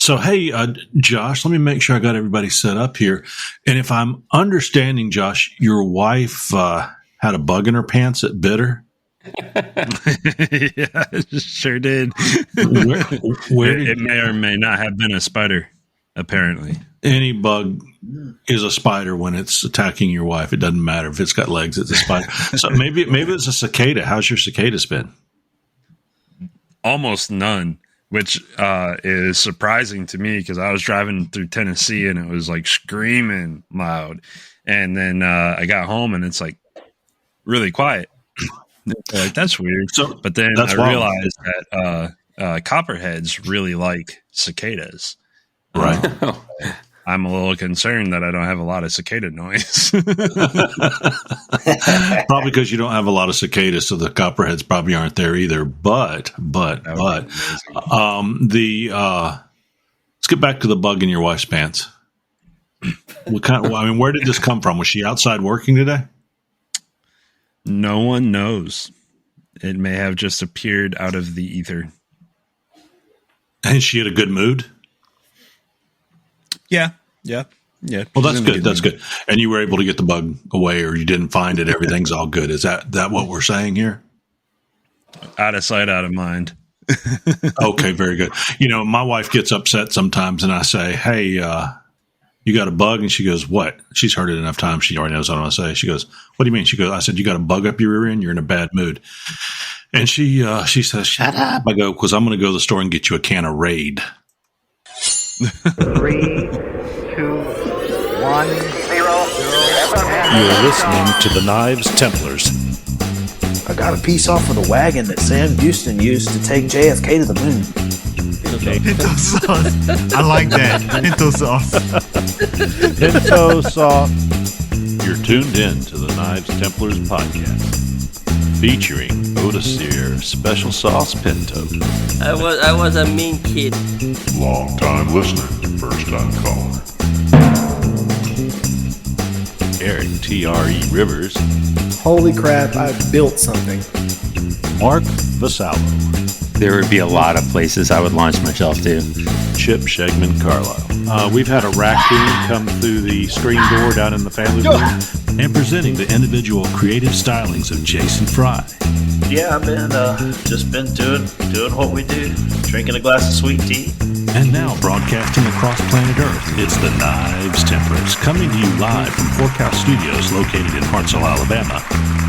So, hey, Josh, let me make sure I got everybody set up here. And if I'm understanding, Josh, your wife had a bug in her pants that bit her? Yeah, sure did. Where it may or may not have been a spider, apparently. Any bug is a spider when it's attacking your wife. It doesn't matter if it's got legs, it's a spider. So maybe it's a cicada. How's your cicadas been? Almost none, which is surprising to me because I was driving through Tennessee and it was like screaming loud. And then I got home and it's like really quiet. Like, that's weird. But then I realized that copperheads really like cicadas. Right. I'm a little concerned that I don't have a lot of cicada noise. Probably because you don't have a lot of cicadas, so the copperheads probably aren't there either. Let's get back to the bug in your wife's pants. Where did this come from? Was she outside working today? No one knows. It may have just appeared out of the ether. And she had a good mood? Yeah. Well, that's good. That's good. And you were able to get the bug away, or you didn't find it. Everything's all good. Is that what we're saying here? Out of sight, out of mind. Okay, very good. My wife gets upset sometimes, and I say, "Hey, you got a bug?" And she goes, "What?" She's heard it enough times. She already knows what I'm going to say. She goes, "What do you mean?" She goes, "I said, you got a bug up your rear end? You're in a bad mood." And she says, "Shut up." I go, "Because I'm going to go to the store and get you a can of Raid." 3, 2, 1, 0. You're listening to the Knives Templars. I got a piece off of the wagon that Sam Houston used to take JFK to the moon. Pinto sauce. I like that. Pinto sauce. Pinto sauce. You're tuned in to the Knives Templars podcast, featuring Odysseer Special Sauce Pinto. I was a mean kid. Long time listener, first time caller. Eric T.R.E. Rivers. Holy crap, I built something. Mark Vasallo. There would be a lot of places I would launch myself to. Chip Shegman Carlisle. We've had a raccoon come through the screen door down in the family room. And presenting the individual creative stylings of Jason Fry. Yeah, I've been just been doing what we do, drinking a glass of sweet tea. And now broadcasting across planet Earth, it's the Knives Templars, coming to you live from Forecast Studios located in Hartselle, Alabama.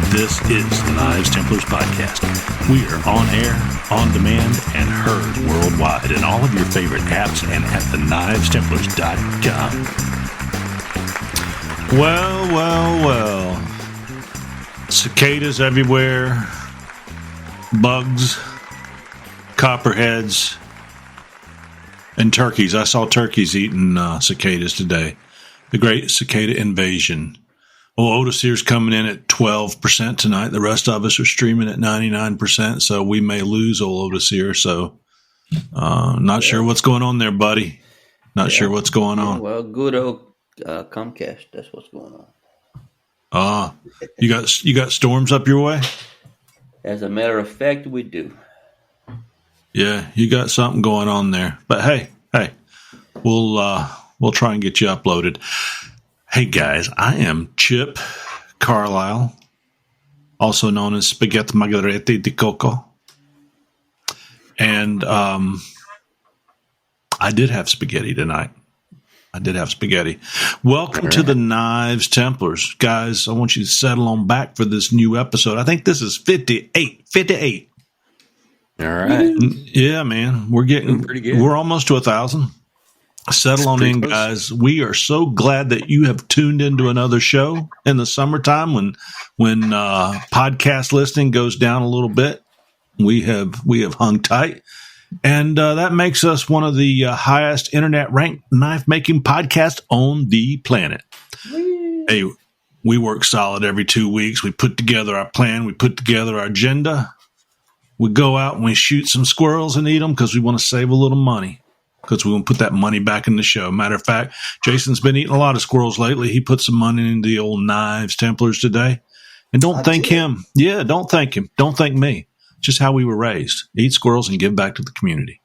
This is the Knives Templars podcast. We are on air, on demand, and heard worldwide in all of your favorite apps and at thenivestemplars.com. Well. Cicadas everywhere. Bugs. Copperheads. And turkeys. I saw turkeys eating cicadas today. The great cicada invasion. Well, Odysseer's coming in at 12% tonight. The rest of us are streaming at 99%, so we may lose old Odysseer. So, not sure what's going on there, buddy. Not sure what's going on. Well, good old Comcast. That's what's going on. You got storms up your way? As a matter of fact, we do. Yeah, you got something going on there. But hey, we'll try and get you uploaded. Hey guys, I am Chip Carlisle, also known as Spaghetti Margherita di Coco. And I did have spaghetti tonight. Welcome to the Knives Templars. Guys, I want you to settle on back for this new episode. I think this is 58. All right. Yeah, man. We're getting pretty good. We're almost to 1,000. Settle on in, guys. We are so glad that you have tuned into another show in the summertime when podcast listening goes down a little bit. We have hung tight. And that makes us one of the highest internet ranked knife making podcasts on the planet. Hey, we work solid every 2 weeks. We put together our plan. We put together our agenda. We go out and we shoot some squirrels and eat them because we want to save a little money. Because we want to put that money back in the show. Matter of fact, Jason's been eating a lot of squirrels lately. He put some money into the old Knives Templars today. And don't thank him. Yeah, don't thank him. Don't thank me. Just how we were raised. Eat squirrels and give back to the community.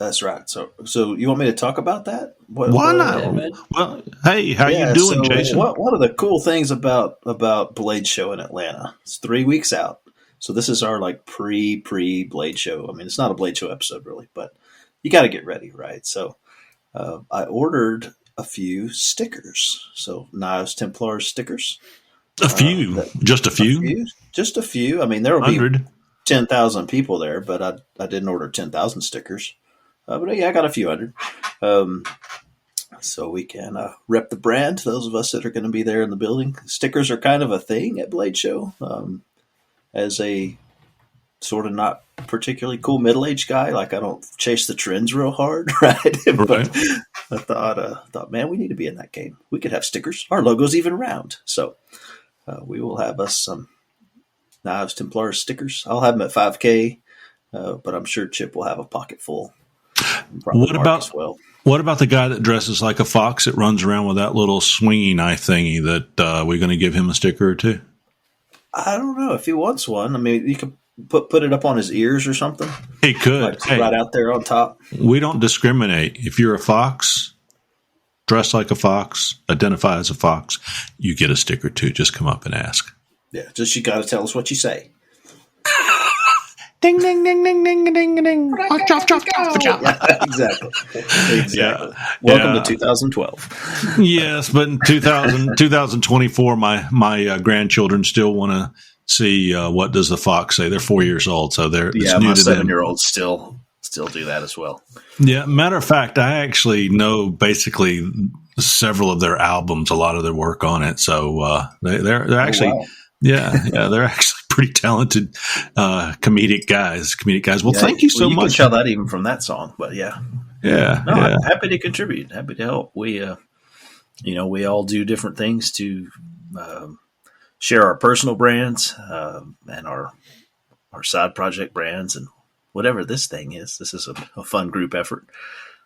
That's right. So you want me to talk about that? Why not? Well, hey, how you doing, Jason? One of the cool things about Blade Show in Atlanta, it's 3 weeks out. So this is our like pre Blade Show. I mean, it's not a Blade Show episode really, but you got to get ready, right? So I ordered a few stickers. So Knives Templars stickers. Just a few. Just a few. I mean, there will be 10,000 people there, but I didn't order 10,000 stickers. But yeah, I got a few hundred. So we can rep the brand, those of us that are going to be there in the building. Stickers are kind of a thing at Blade Show. As a sort of not particularly cool middle-aged guy, like I don't chase the trends real hard, right? But I thought, man, we need to be in that game. We could have stickers. Our logo's even round. So we will have us some Knives Templars stickers. I'll have them at 5K, but I'm sure Chip will have a pocket full. What about the guy that dresses like a fox that runs around with that little swingy knife thingy that we're going to give him a sticker or two? I don't know if he wants one. I mean, you could put it up on his ears or something. He could. Like right out there on top. We don't discriminate. If you're a fox, dress like a fox, identify as a fox, you get a sticker too. Just come up and ask. Yeah, just you got to tell us what you say. Ding, ding, ding, ding, ding, ding, ding. Chop, chop, chop, chop. Yeah, exactly. Yeah. Welcome to 2012. Yes, but in 2024, my grandchildren still want to see what does the fox say. They're 4 years old, so they're my 7-year-olds still do that as well. Yeah, matter of fact, I actually know basically several of their albums, a lot of their work on it. So they're actually. Wow. Yeah, they're actually pretty talented comedic guys. Well, thank you so much. You can tell that even from that song, but yeah. I'm happy to contribute. Happy to help. We, we all do different things to share our personal brands and our side project brands and whatever this thing is. This is a fun group effort.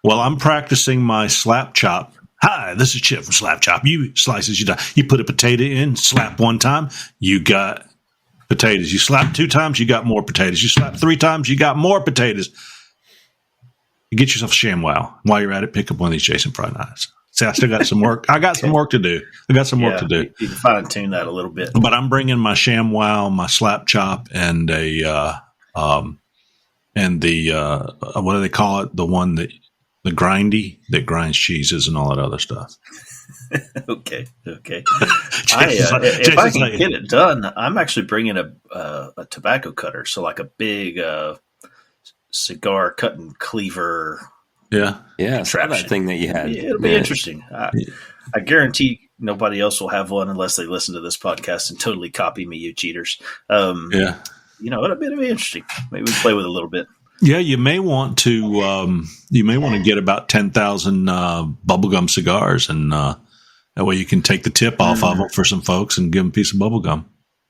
Well, I'm practicing my slap chop. Hi, this is Chip from Slap Chop. You slice as you die. You put a potato in, slap one time, you got potatoes. You slap 2 times, you got more potatoes. You slap 3 times, you got more potatoes. You get yourself a ShamWow. While you're at it, pick up one of these Jason Fry knives. See, I still got some work. I got some work to do. You can fine tune that a little bit. But I'm bringing my ShamWow, my Slap Chop, and what do they call it? The grindy that grinds cheeses and all that other stuff. Okay. If I can get it done, I'm actually bringing a tobacco cutter, so like a big cigar cutting cleaver. Yeah. I saw that thing that you had. Yeah, it'll be interesting. I guarantee nobody else will have one unless they listen to this podcast and totally copy me, you cheaters. It'll be interesting. Maybe we play with it a little bit. Yeah, you may want to get about 10,000 bubblegum cigars, and that way you can take the tip off of them for some folks and give them a piece of bubblegum.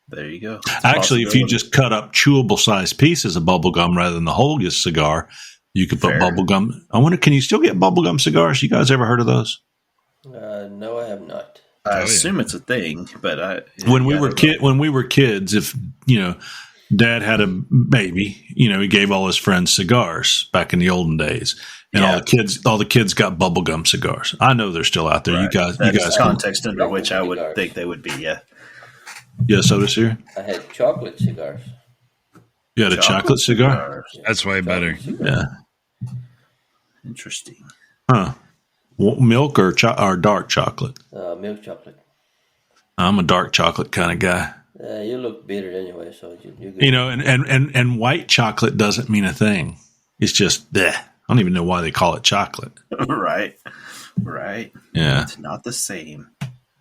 There you go. Actually, if you just cut up chewable sized pieces of bubblegum rather than the whole cigar, you could put bubblegum. I wonder, can you still get bubblegum cigars? You guys ever heard of those? No, I have not. I assume it's a thing, but when we were kids, if Dad had a baby, he gave all his friends cigars back in the olden days, and all the kids got bubblegum cigars. I know they're still out there. Right. You guys context under which I would think they would be. Yeah. Yeah. Soda's here. I had chocolate cigars. You had a chocolate cigar? That's way better. Yeah. Interesting. Huh. Milk or dark chocolate? Milk chocolate. I'm a dark chocolate kind of guy. You look bitter anyway, so you're good. And white chocolate doesn't mean a thing. It's just bleh. I don't even know why they call it chocolate. Right. Yeah. It's not the same.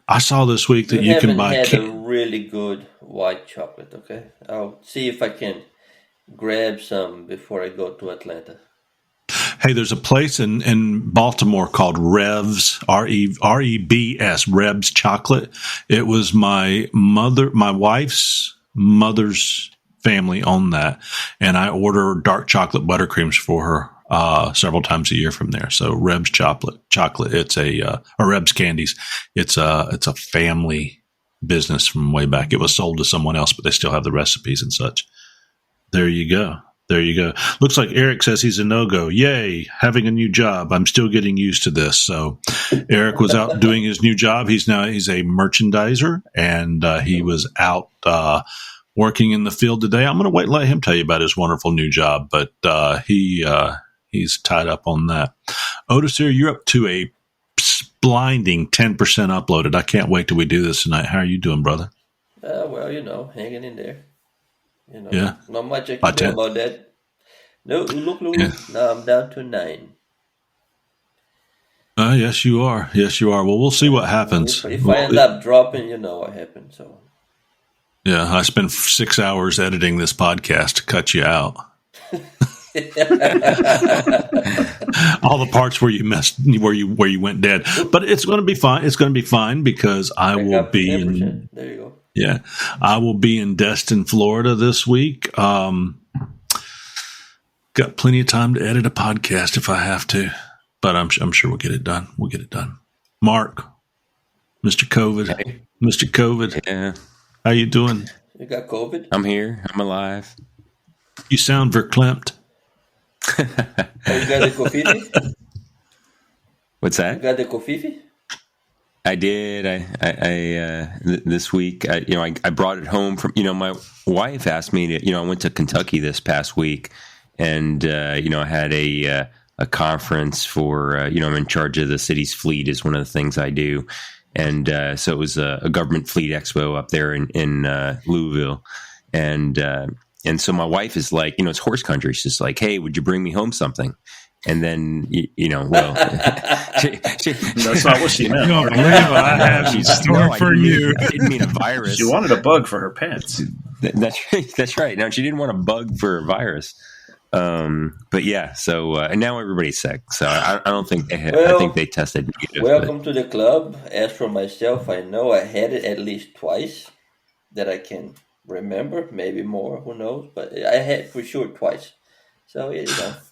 I saw this week that you can buy. I haven't had a really good white chocolate. Okay, I'll see if I can grab some before I go to Atlanta. Hey, there's a place in Baltimore called Revs, R-E-B-S, Rebs Chocolate. It was my wife's mother's family owned that, and I order dark chocolate buttercreams for her several times a year from there. So Rebs chocolate. It's or Rebs candies. It's a family business from way back. It was sold to someone else, but they still have the recipes and such. There you go. There you go. Looks like Eric says he's a no-go. Yay, having a new job. I'm still getting used to this. So Eric was out doing his new job. He's a merchandiser, and he was out working in the field today. I'm going to wait and let him tell you about his wonderful new job, but he's tied up on that. Otis here, you're up to a blinding 10% uploaded. I can't wait till we do this tonight. How are you doing, brother? Well, hanging in there. Yeah. Not much I can do about that. No, look. Yeah. Now I'm down to 9. Yes, you are. Well, we'll see what happens. If I end up dropping, you know what happened. So. Yeah, I spent 6 hours editing this podcast to cut you out. All the parts where you messed, where you went dead. But it's going to be fine. It's going to be fine because I will be in. There you go. Yeah, I will be in Destin, Florida this week. Got plenty of time to edit a podcast if I have to, but I'm sure we'll get it done. Mark, Mr. COVID, hey. Mr. COVID. Yeah. How you doing? You got COVID? I'm here. I'm alive. You sound verklempt. You got the kofifi? What's that? You got the kofifi? I did. I this week, I brought it home from, my wife asked me to, I went to Kentucky this past week and, I had a conference for, I'm in charge of the city's fleet is one of the things I do. And, so it was a government fleet expo up there in Louisville. And so my wife is like, it's horse country. She's like, hey, would you bring me home something? And then, well, that's not what she meant. You don't believe I have in store for you. I didn't mean a virus. She wanted a bug for her pants. That's right. Now, she didn't want a bug for a virus. But yeah, so, and now everybody's sick. So I don't think they have, I think they tested negative. Welcome to the club. As for myself, I know I had it at least twice that I can remember, maybe more, who knows? But I had for sure twice. So,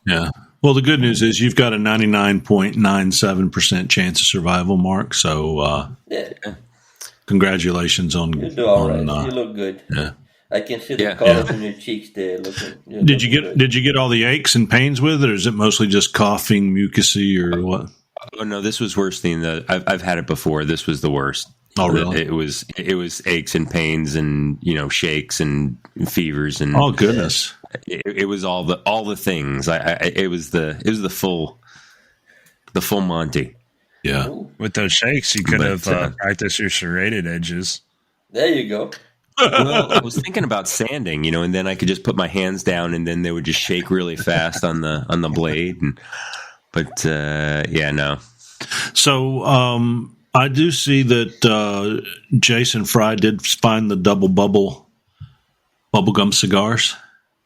Yeah. Well, the good news is you've got a 99.97% chance of survival, Mark. So, congratulations on. You do all right. You look good. Yeah. I can see the colors in your cheeks there. Did you get all the aches and pains with it, or is it mostly just coughing, mucusy, or what? Oh no, this was worse than I've had it before. This was the worst. Oh really? It was aches and pains and shakes and fevers and oh goodness. It was all the things. It was the full Monty. Yeah. With those shakes, you could have practiced your serrated edges. There you go. Well, I was thinking about sanding, and then I could just put my hands down and then they would just shake really fast on the blade. But no. So I do see that Jason Fry did find the double bubblegum cigars.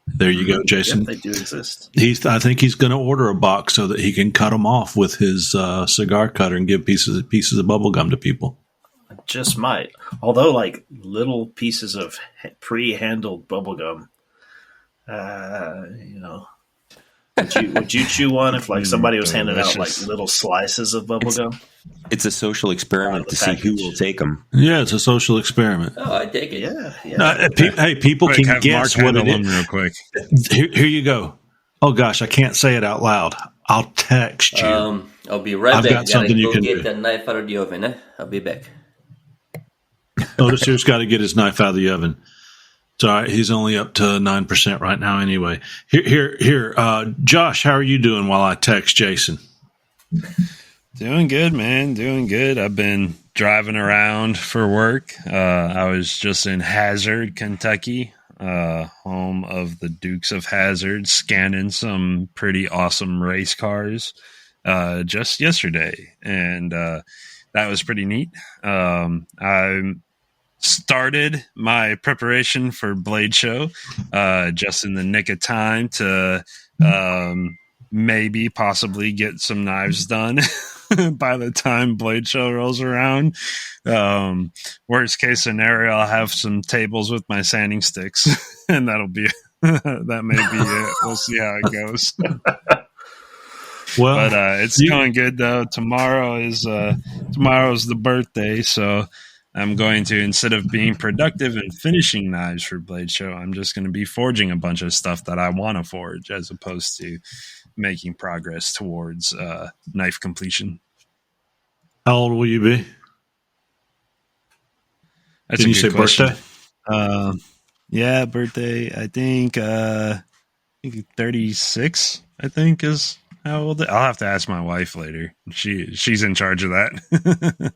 There you go, Jason. Yep, they do exist. I think he's going to order a box so that he can cut them off with his cigar cutter and give pieces of bubblegum to people. I just might. Although, like, little pieces of pre-handled bubblegum, would you chew one if, like, somebody was handing out, like, little slices of bubblegum? It's a social experiment to see who will take them. Yeah, it's a social experiment. Oh, I take it. Yeah. Hey, people quick, can guess what it is. Real quick. Here you go. Oh, gosh, I can't say it out loud. I'll text you. I'll be right back. I've got something you can get do. that knife out of the oven. I'll be back. Otis here's got to get his knife out of the oven. It's all right. He's only up to 9% right now anyway. Here. Josh, how are you doing while I text Jason? Doing good, man. Doing good. I've been driving around for work. I was just in Hazard, Kentucky, home of the Dukes of Hazzard, scanning some pretty awesome race cars just yesterday. And that was pretty neat. I started my preparation for Blade Show just in the nick of time to possibly get some knives done by the time Blade Show rolls around. Worst case scenario, I'll have some tables with my sanding sticks, and that'll be that may be it. We'll see how it goes. Well, but it's going good though. Tomorrow's the birthday, so I'm going to, instead of being productive and finishing knives for Blade Show, I'm just going to be forging a bunch of stuff that I want to forge, as opposed to making progress towards knife completion. How old will you be? That's Did you say question. Birthday? Yeah, birthday. I think 36. I think is how old. I'll have to ask my wife later. She's in charge of that.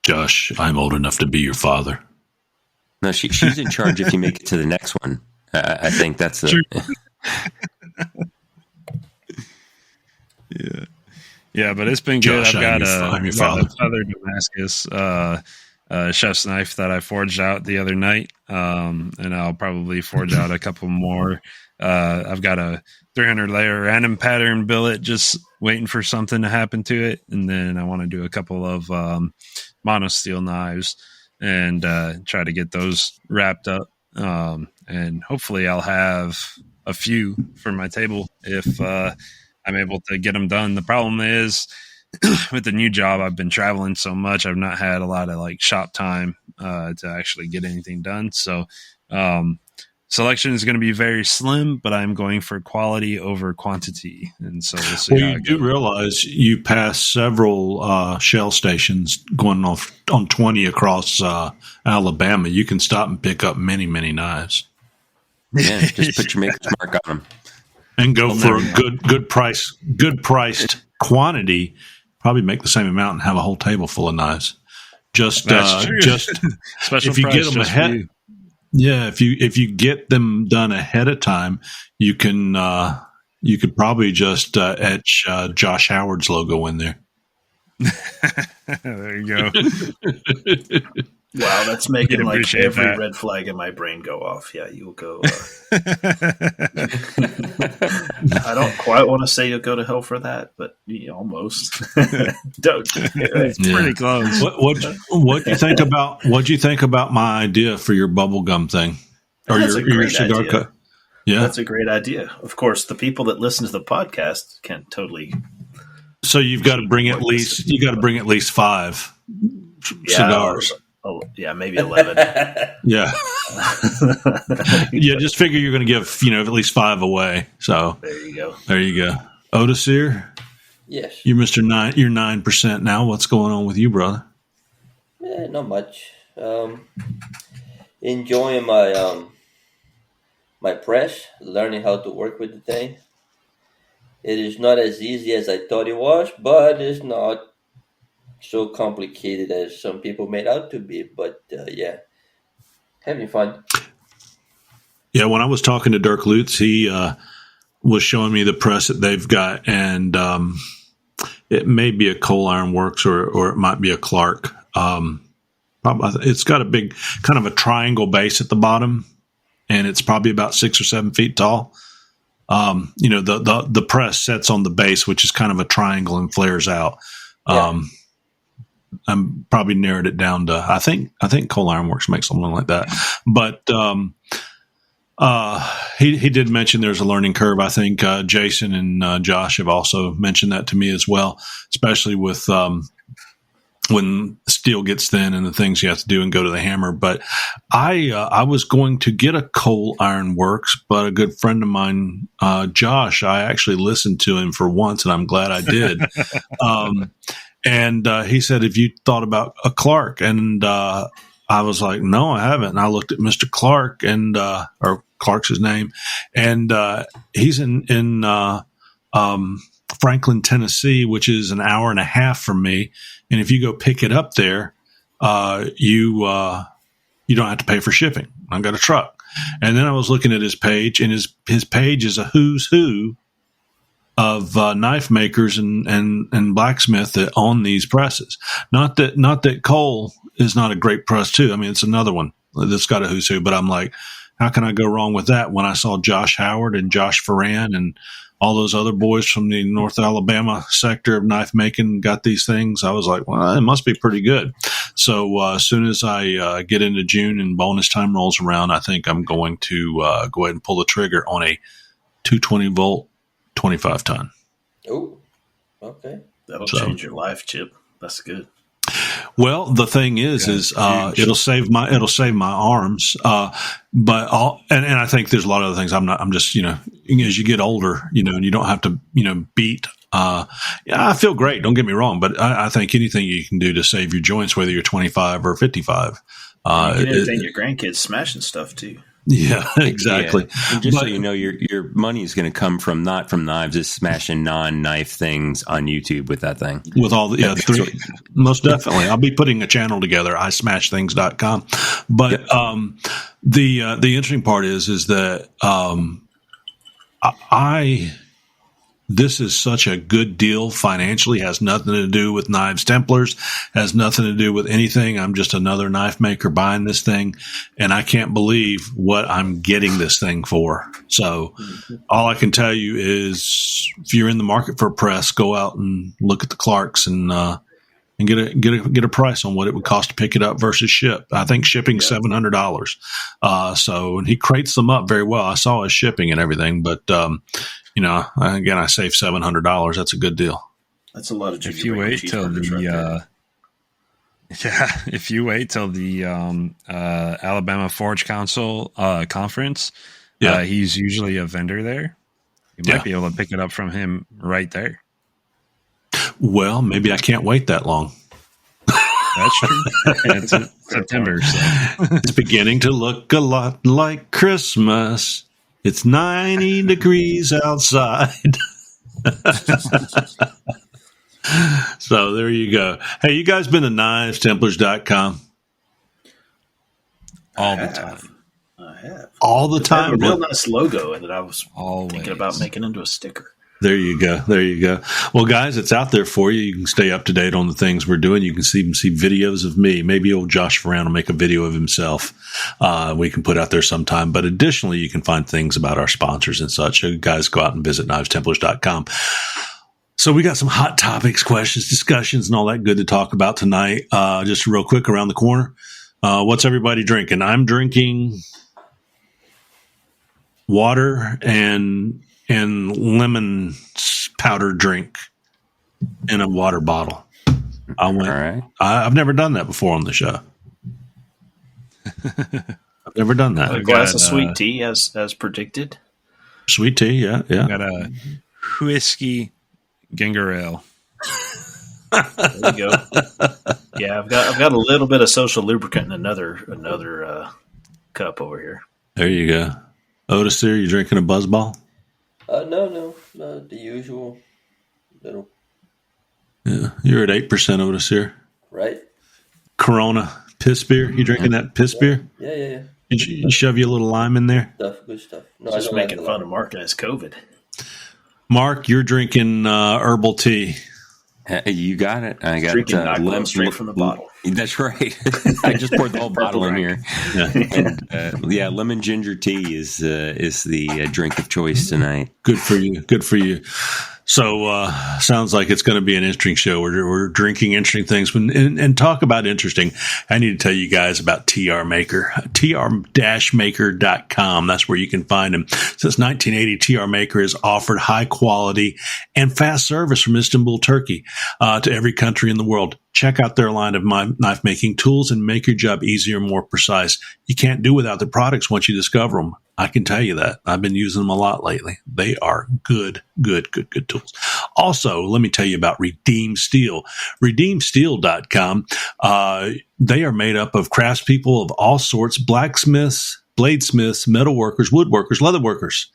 Josh, I'm old enough to be your father. No, she's in charge if you make it to the next one. I think that's the. Yeah, but it's been good. Josh, I've got I'm your father. Feather Damascus chef's knife that I forged out the other night, and I'll probably forge out a couple more. I've got a 300 layer random pattern billet just waiting for something to happen to it, and then I want to do a couple of monosteel knives and try to get those wrapped up, and hopefully I'll have a few for my table if I'm able to get them done. The problem is with the new job, I've been traveling so much. I've not had a lot of like shop time to actually get anything done. So selection is going to be very slim, but I'm going for quality over quantity. And so we'll see. Well, you do realize you pass several Shell stations going off on 20 across Alabama. You can stop and pick up many, many knives. Yeah, just put your maker's mark on them. And go for a good priced quantity. Probably make the same amount and have a whole table full of knives. Just Special if you price get them ahead. Yeah, if you get them done ahead of time, you could probably just etch Josh Howard's logo in there. There you go. Wow, that's making like every that. red flag in my brain go off. Yeah, you'll go. I don't quite want to say you'll go to hell for that, but almost. Don't. It's pretty close. What do you think about my idea for your bubblegum thing or your cigar idea. cut? Yeah, that's a great idea. Of course, the people that listen to the podcast can totally. So you've got to bring at least 5 cigars. Oh, yeah, maybe 11. Yeah. Yeah, just figure you're going to give, at least 5 away. So there you go. Otis here. Yes. You're Mr. 9. You're 9% now. What's going on with you, brother? Not much. Enjoying my my press, learning how to work with the thing. It is not as easy as I thought it was, but it's not so complicated as some people made out to be. But having fun. Yeah, when I was talking to Dirk Lutz, he was showing me the press that they've got, and it may be a Coal Iron Works or it might be a Clark. It's got a big kind of a triangle base at the bottom, and it's probably about 6 or 7 feet tall. The press sets on the base, which is kind of a triangle and flares out. I'm probably narrowed it down to I think Coal Iron Works makes something like that, but he did mention there's a learning curve. I think Jason and Josh have also mentioned that to me as well, especially with when steel gets thin and the things you have to do and go to the hammer. But I was going to get a Coal Iron Works, but a good friend of mine, Josh, I actually listened to him for once, and I'm glad I did. And he said, "Have you thought about a Clark?" And I was like, "No, I haven't." And I looked at Mr. Clark, and or Clark's his name, and he's in Franklin, Tennessee, which is an hour and a half from me. And if you go pick it up there, you don't have to pay for shipping. I've got a truck. And then I was looking at his page, and his page is a who's who of knife makers and blacksmith that own these presses. Not that Cole is not a great press too. I mean, it's another one that's got a who's who. But I'm like, how can I go wrong with that? When I saw Josh Howard and Josh Ferran and all those other boys from the North Alabama sector of knife making got these things, I was like, well, it must be pretty good. So as soon as I get into June and bonus time rolls around, I think I'm going to go ahead and pull the trigger on a 220 volt, 25 ton. Oh, okay. That'll change your life, Chip. That's good. Well, the thing is it'll save my arms. But I think there's a lot of other things. I'm just, as you get older, and you don't have to, beat. I feel great. Don't get me wrong, but I think anything you can do to save your joints, whether you're 25 or 55. You can entertain your grandkids smashing stuff too. Yeah, exactly. Yeah. And just so you know, your money is going to come from not from knives, just smashing non-knife things on YouTube with that thing. With all the most definitely. I'll be putting a channel together, ismashthings.com. But the interesting part is that this is such a good deal financially, has nothing to do with Knives Templars, has nothing to do with anything. I'm just another knife maker buying this thing, and I can't believe what I'm getting this thing for. So all I can tell you is if you're in the market for a press, go out and look at the Clarks and get a price on what it would cost to pick it up versus ship. I think shipping's $700. So, and he crates them up very well. I saw his shipping and everything, but again, I saved $700. That's a good deal. That's a lot of. If you wait till the Alabama Forge Council conference, he's usually a vendor there. You might be able to pick it up from him right there. Well, maybe I can't wait that long. That's true. It's September, so it's beginning to look a lot like Christmas. It's 90 degrees outside. So there you go. Hey, you guys been to knivestemplars.com? All the time. I have. All the time? A real nice logo that I was thinking about making into a sticker. There you go. There you go. Well, guys, it's out there for you. You can stay up to date on the things we're doing. You can see videos of me. Maybe old Josh Ferran will make a video of himself. We can put out there sometime. But additionally, you can find things about our sponsors and such. So guys, go out and visit knivestemplars.com. So we got some hot topics, questions, discussions, and all that good to talk about tonight. Just real quick around the corner. What's everybody drinking? I'm drinking water and lemon powder drink in a water bottle. All right. I've never done that before on the show. I've never done that. A glass of sweet tea as predicted. Sweet tea, yeah. Got a whiskey ginger ale. There you go. Yeah, I've got a little bit of social lubricant in another cup over here. There you go. Otis, there, you drinking a Buzzball? No, the usual little. Yeah, you're at 8%, Otis here. Right. Corona piss beer. You drinking that piss beer? Yeah. You shove you a little lime in there. Good stuff. No, just making fun of Mark and his COVID. Mark, you're drinking herbal tea. You got it. I got drinking lemon straight from the bottle. That's right. I just poured the whole bottle in here. Yeah. And, lemon ginger tea is the drink of choice tonight. Good for you. Good for you. So sounds like it's going to be an interesting show. We're drinking interesting things and talk about interesting. I need to tell you guys about TR Maker, tr-maker.com. That's where you can find them. Since 1980, TR Maker has offered high quality and fast service from Istanbul, Turkey, to every country in the world. Check out their line of knife making tools and make your job easier and more precise. You can't do without the products once you discover them. I can tell you that. I've been using them a lot lately. They are good tools. Also, let me tell you about Redeem Steel. RedeemSteel.com. They are made up of craftspeople of all sorts, blacksmiths, bladesmiths, metalworkers, woodworkers, leatherworkers.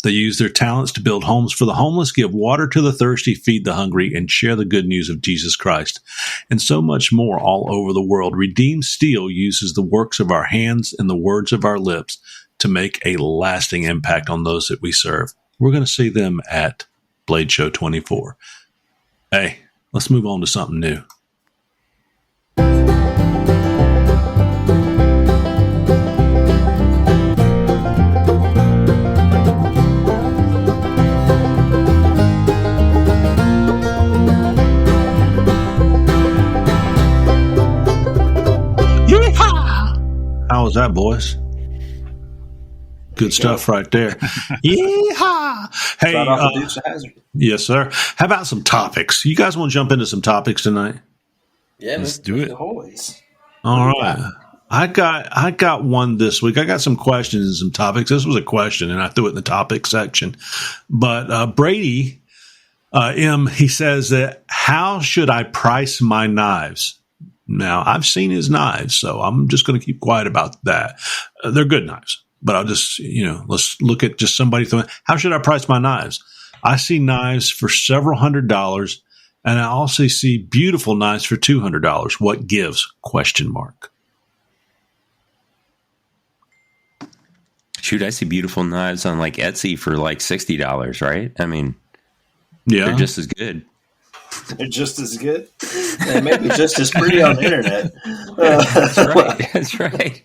They use their talents to build homes for the homeless, give water to the thirsty, feed the hungry, and share the good news of Jesus Christ. And so much more all over the world. Redeem Steel uses the works of our hands and the words of our lips to make a lasting impact on those that we serve. We're going to see them at Blade Show 24. Hey, let's move on to something new. How was that, boys? Good stuff right there. Yeehaw! Hey, yes, sir. How about some topics? You guys want to jump into some topics tonight? Yeah, let's do it. Always. All right. I got one this week. I got some questions and some topics. This was a question, and I threw it in the topic section. But Brady he says that how should I price my knives? Now, I've seen his knives, so I'm just going to keep quiet about that. They're good knives, but I'll just, let's look at just somebody throwing, how should I price my knives? I see knives for several $100s, and I also see beautiful knives for $200. What gives? ? Shoot, I see beautiful knives on like Etsy for like $60, right? I mean, yeah, they're just as good. They're just as good. And maybe just as pretty on the internet. That's right. That's right.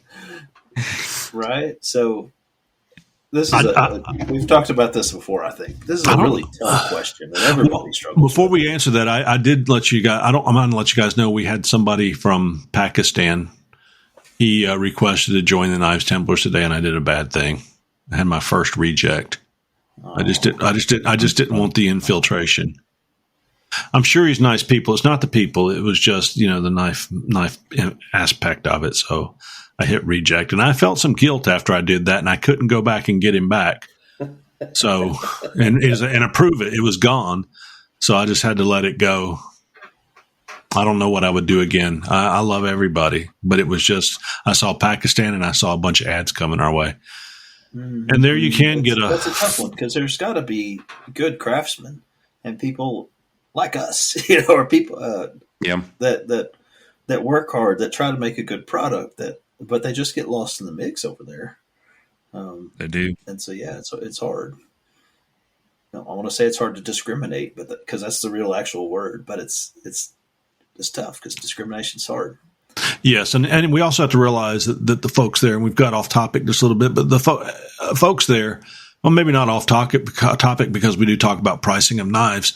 Right? So this is we've talked about this before, I think. This is a really tough question, and everybody struggles. Before we answer that, I did let you guys, I'm going to let you guys know we had somebody from Pakistan. He requested to join the Knives Templars today, and I did a bad thing. I had my first reject. I just didn't want the infiltration. I'm sure he's nice people. It's not the people. It was just, the knife aspect of it. So I hit reject, and I felt some guilt after I did that, and I couldn't go back and get him back. So, and approve it. It was gone. So I just had to let it go. I don't know what I would do again. I love everybody, but it was just, I saw Pakistan and I saw a bunch of ads coming our way. Mm-hmm. And there you can that's a tough one, because there's got to be good craftsmen and people like us, or people that work hard, that try to make a good product, but they just get lost in the mix over there. They do, and so it's hard. I want to say it's hard to discriminate, but because that's the real actual word, but it's tough because discrimination's hard. Yes, and we also have to realize that the folks there, and we've got off topic just a little bit, but the folks there, well, maybe not off topic because we do talk about pricing of knives.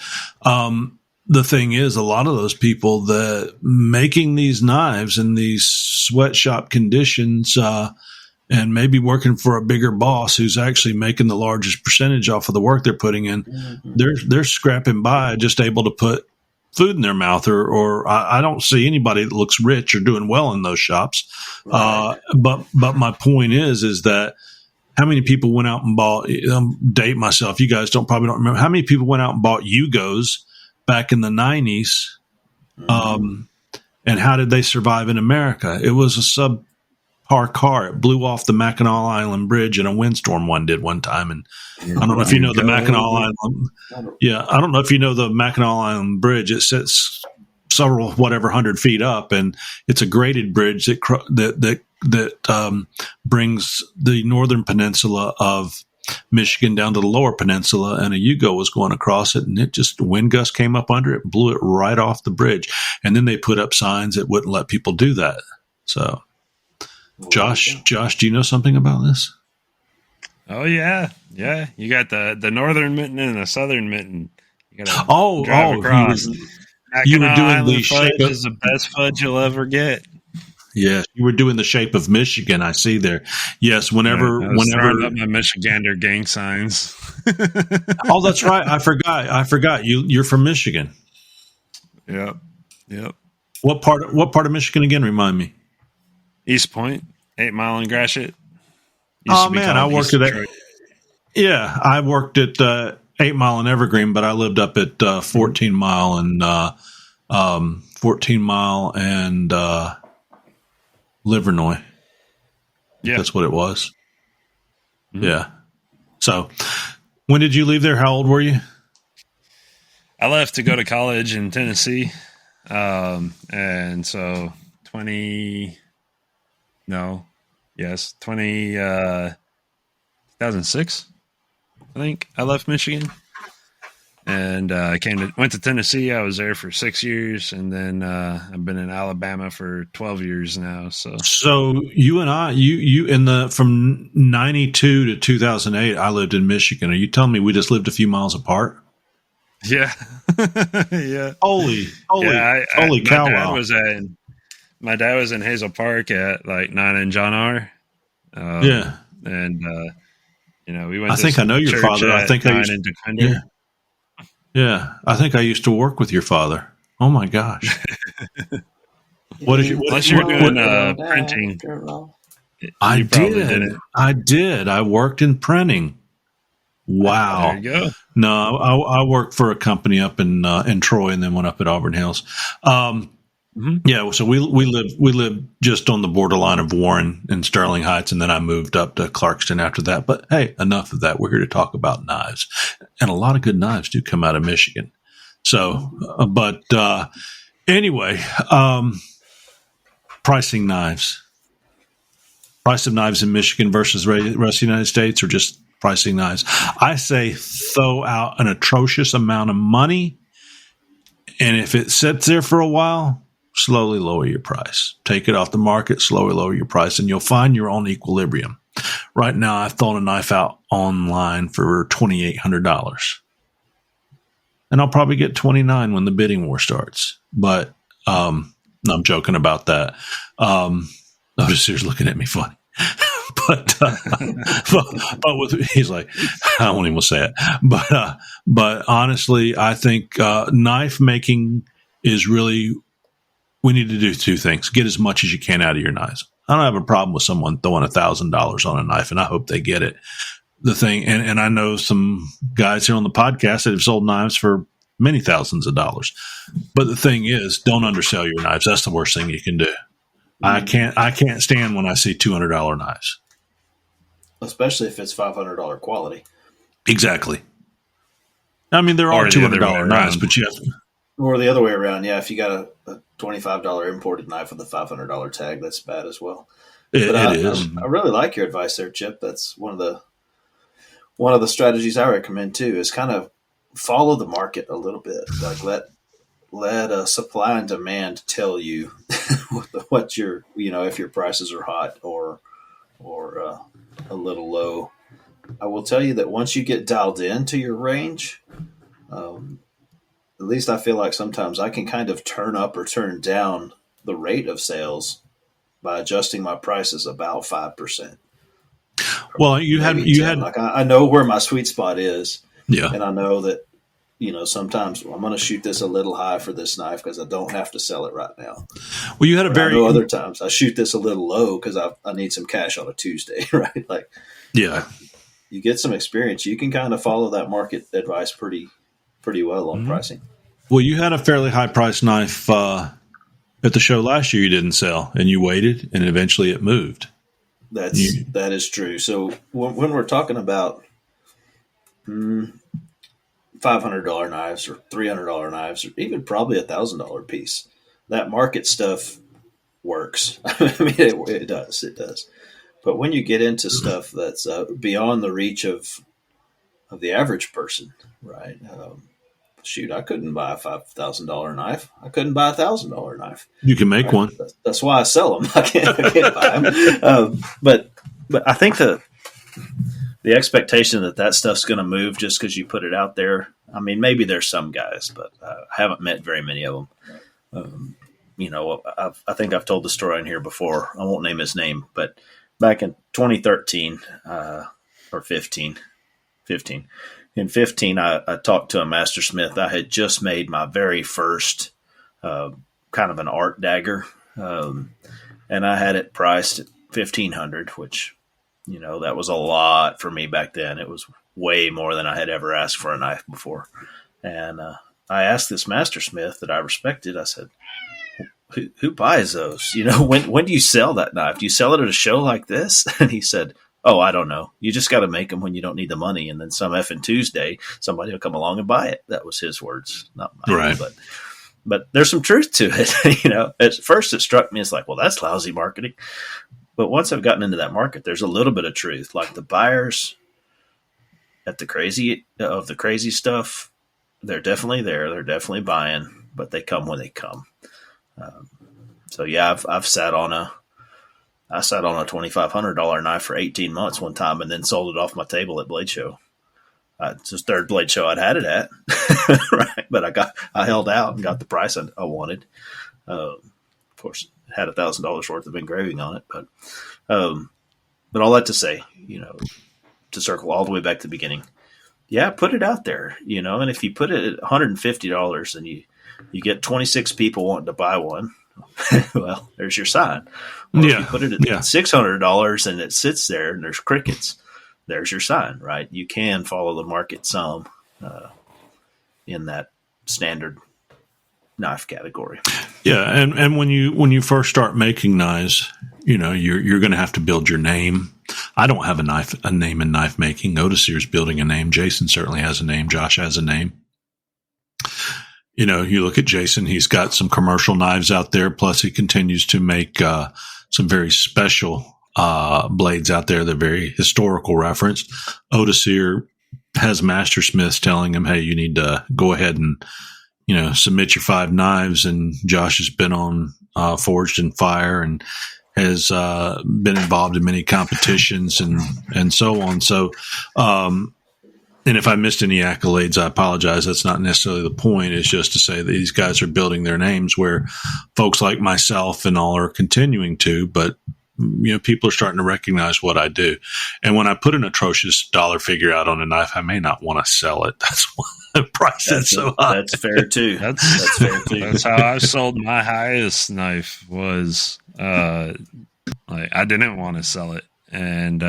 The thing is, a lot of those people that making these knives in these sweatshop conditions, and maybe working for a bigger boss who's actually making the largest percentage off of the work they're putting in, they're scrapping by, just able to put food in their mouth, or I don't see anybody that looks rich or doing well in those shops. Right. But my point is that how many people went out and bought, date myself, you guys probably don't remember, how many people went out and bought Yugos back in the 90s? And how did they survive in America? It was a subpar car. It blew off the Mackinac Island Bridge in a windstorm one time. And I don't know if you know the Mackinac Island. Yeah, I don't know if you know the Mackinac Island Bridge. It sits several 100 feet up, and it's a graded bridge that brings the northern peninsula of Michigan down to the lower peninsula, and a Yugo was going across it, and the wind gust came up under it and blew it right off the bridge. And then they put up signs that wouldn't let people do that. So, Josh, do you know something about this? Oh yeah. You got the northern mitten and the southern mitten. You got drive across. You were doing the fudge is the best fudge you'll ever get. Yes, you were doing the shape of Michigan. I see there. Yes, whenever up my Michigander gang signs. Oh, that's right. I forgot. You're from Michigan. Yep. What part of Michigan again? Remind me. East Point, 8 Mile and Gratiot. Oh man, I worked at that. Yeah, I worked at 8 Mile and Evergreen, but I lived up at 14 Mile and 14 Mile and Livernois. Yeah, that's what it was. Mm-hmm. Yeah. So, when did you leave there? How old were you? I left to go to college in Tennessee, and so 2006, I think I left Michigan, and went to Tennessee. I was there for 6 years, and then I've been in Alabama for 12 years now. So you and I, from 92 to 2008, I lived in Michigan. Are you telling me we just lived a few miles apart? Yeah, yeah. Holy cow! My dad was in Hazel Park at like 9 and John R. Yeah, and we went. I think I know your father. I think I used to. Yeah, I think I used to work with your father. Oh my gosh! Unless you were doing printing. I did. I worked in printing. Wow. There you go. No, I worked for a company up in Troy, and then went up at Auburn Hills. Yeah, so we lived just on the borderline of Warren and Sterling Heights, and then I moved up to Clarkston after that. But hey, enough of that. We're here to talk about knives, and a lot of good knives do come out of Michigan. So, anyway, pricing knives. Price of knives in Michigan versus rest of the United States, or just pricing knives. I say throw out an atrocious amount of money, and if it sits there for a while, slowly lower your price. Take it off the market, slowly lower your price, and you'll find your own equilibrium. Right now, I've thrown a knife out online for $2,800. And I'll probably get $29 when the bidding war starts. But I'm joking about that. Notice he's looking at me funny. but he's like, I won't even say it. But honestly, I think knife making is really, we need to do two things. Get as much as you can out of your knives. I don't have a problem with someone throwing $1,000 on a knife, and I hope they get it. The thing, and I know some guys here on the podcast that have sold knives for many thousands of dollars. But the thing is, don't undersell your knives. That's the worst thing you can do. I can't stand when I see $200 knives, especially if it's $500 quality. Exactly. I mean, there are $200 knives, but you have to. Or the other way around, yeah. If you got a $25 imported knife with a $500 tag, that's bad as well. It is. I really like your advice there, Chip. That's one of the strategies I recommend too. Is kind of follow the market a little bit. Like let supply and demand tell you what your if your prices are hot or a little low. I will tell you that once you get dialed into your range. At least I feel like sometimes I can kind of turn up or turn down the rate of sales by adjusting my prices about 5%. Well, you had like I know where my sweet spot is. Yeah. And I know that, sometimes I'm going to shoot this a little high for this knife because I don't have to sell it right now. Well, you had I know other times I shoot this a little low because I need some cash on a Tuesday, right? Like, yeah, you get some experience. You can kind of follow that market advice pretty well on pricing. Well, you had a fairly high price knife at the show last year you didn't sell, and you waited, and eventually it moved. That is true. So when we're talking about $500 knives or $300 knives, or even probably $1,000 piece, that market stuff works. I mean, it does. But when you get into stuff that's beyond the reach of the average person, right? Shoot, I couldn't buy a $5,000 knife. I couldn't buy a $1,000 knife. You can make one. That's why I sell them. I can't buy them. But I think the expectation that stuff's going to move just because you put it out there. I mean, maybe there's some guys, but I haven't met very many of them. I think I've told the story in here before. I won't name his name, but back in 2013 or 15. In 15, I talked to a mastersmith. I had just made my very first kind of an art dagger, and I had it priced at $1,500, which, that was a lot for me back then. It was way more than I had ever asked for a knife before. And I asked this mastersmith that I respected, I said, who buys those? When do you sell that knife? Do you sell it at a show like this? And he said, oh, I don't know. You just got to make them when you don't need the money. And then some effing Tuesday, somebody will come along and buy it. That was his words, not mine. Right. But there's some truth to it. At first it struck me as like, well, that's lousy marketing. But once I've gotten into that market, there's a little bit of truth. Like the buyers at the crazy stuff, they're definitely there. They're definitely buying, but they come when they come. So yeah, I've sat on a $2,500 knife for 18 months one time and then sold it off my table at Blade Show. It's the third Blade Show I'd had it at, right? But I held out and got the price I wanted. Of course, it had $1,000 worth of engraving on it, but all that to say, to circle all the way back to the beginning, yeah, put it out there, and if you put it at $150 and you get 26 people wanting to buy one, Well, there's your sign. Or if you put it at Yeah. $600 and it sits there and there's crickets, there's your sign, right? You can follow the market some in that standard knife category. Yeah, and when you first start making knives, you know, you're going to have to build your name. I don't have a name in knife making. Otis here's building a name. Jason certainly has a name. Josh has a name. You know, you look at Jason, he's got some commercial knives out there. Plus he continues to make, some very special, blades out there. They're very historical referenced. Otis here has mastersmiths telling him, hey, you need to go ahead and, you know, submit your 5 knives. And Josh has been on, Forged in Fire and has, been involved in many competitions and so on. So, and if I missed any accolades, I apologize. That's not necessarily the point. It's just to say that these guys are building their names where folks like myself and all are continuing to, but you know, people are starting to recognize what I do. And when I put an atrocious dollar figure out on a knife, I may not want to sell it. That's why the price is so high. That's fair too. That's fair too. That's how I sold my highest knife was, like I didn't want to sell it. And,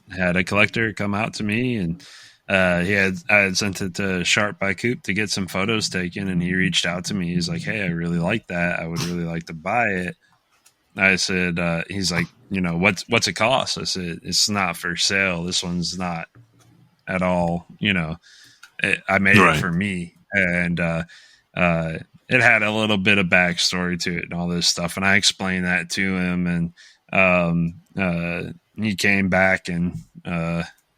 had a collector come out to me and I had sent it to Sharp by Coop to get some photos taken, and he reached out to me. He's like, hey, I really like that. I would really like to buy it. I said, he's like, you know, what's it cost? I said, it's not for sale. This one's not at all, you know, I made it for me. And it had a little bit of backstory to it and all this stuff. And I explained that to him, and he came back and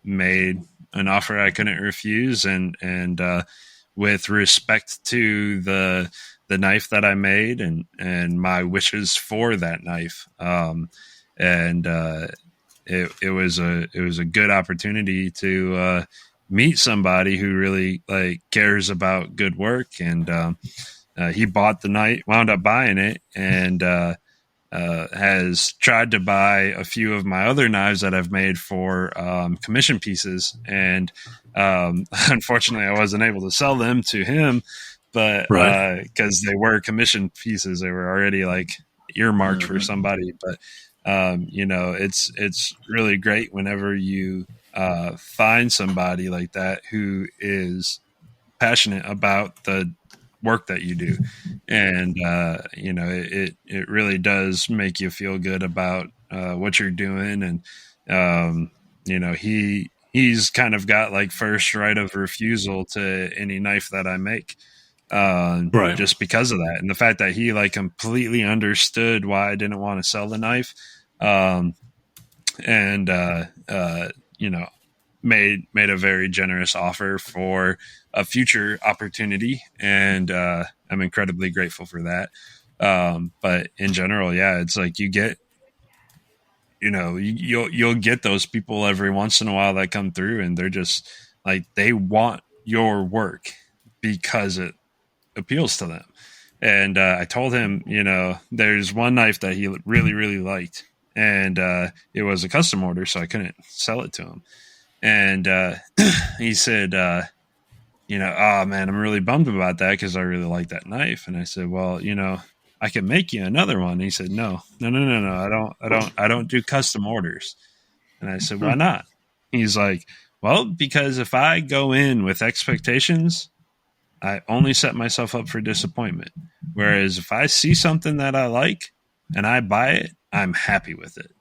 made an offer I couldn't refuse, and with respect to the knife that I made and my wishes for that knife, it was a good opportunity to meet somebody who really like cares about good work, and he bought the knife, wound up buying it, and has tried to buy a few of my other knives that I've made for commission pieces. And unfortunately, I wasn't able to sell them to him, but because they were commission pieces, they were already like earmarked for somebody. But you know, it's really great whenever you find somebody like that who is passionate about the work that you do, and you know, it really does make you feel good about what you're doing. And you know, he's kind of got like first right of refusal to any knife that I make, just because of that, and the fact that he like completely understood why I didn't want to sell the knife, and you know, made a very generous offer for a future opportunity, and I'm incredibly grateful for that. But in general, yeah, it's like you get, you know, you'll get those people every once in a while that come through, and they're just like, they want your work because it appeals to them. And I told him, you know, there's one knife that he really, really liked, and it was a custom order, so I couldn't sell it to him. And he said, you know, oh man, I'm really bummed about that because I really like that knife. And I said, well, you know, I can make you another one. And he said, no, I don't do custom orders. And I said, why not? He's like, well, because if I go in with expectations, I only set myself up for disappointment. Whereas if I see something that I like and I buy it, I'm happy with it.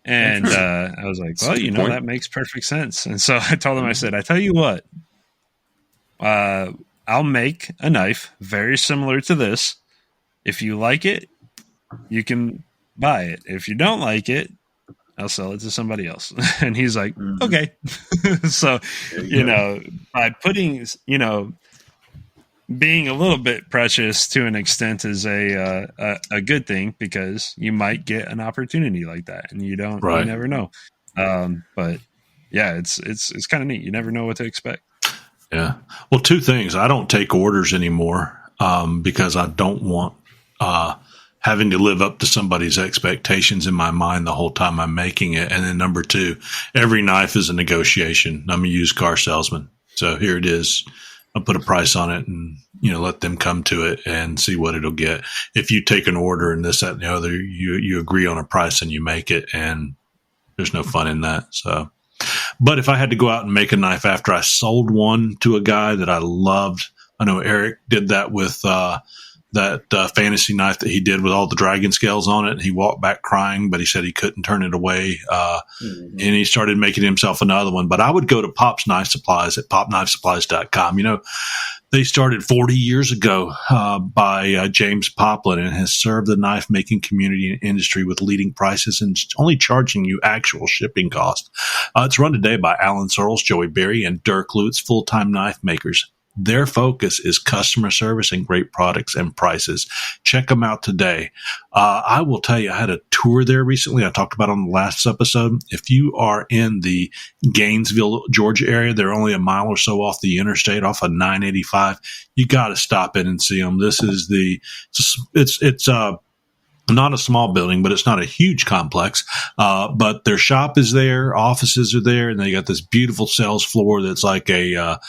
And I was like, well, you know, that makes perfect sense. And so I told him, I said, I tell you what, I'll make a knife very similar to this. If you like it, you can buy it. If you don't like it, I'll sell it to somebody else. And he's like, okay. So, you know, by putting, you know, being a little bit precious to an extent is a good thing, because you might get an opportunity like that, and you don't, you never know. But yeah, it's kind of neat. You never know what to expect. Yeah. Well, two things. I don't take orders anymore, because I don't want, having to live up to somebody's expectations in my mind the whole time I'm making it. And then number two, every knife is a negotiation. I'm a used car salesman. So here it is. I'll put a price on it and, let them come to it and see what it'll get. If you take an order and this, that, and the other, you agree on a price and you make it, and there's no fun in that. So, but if I had to go out and make a knife after I sold one to a guy that I loved, I know Eric did that with, that fantasy knife that he did with all the dragon scales on it. He walked back crying, but he said he couldn't turn it away. And he started making himself another one. But I would go to Pop's Knife Supplies at popknifesupplies.com. They started 40 years ago by James Poplin, and has served the knife making community and industry with leading prices and only charging you actual shipping cost. It's run today by Alan Searles, Joey Berry, and Dirk Lutz, full-time knife makers. Their focus is customer service and great products and prices. Check them out today. I will tell you, I had a tour there recently. I talked about it on the last episode. If you are in the Gainesville, Georgia area, they're only a mile or so off the interstate, off of 985. You got to stop in and see them. This is it's not a small building, but it's not a huge complex. But their shop is there, offices are there, and they got this beautiful sales floor that's like the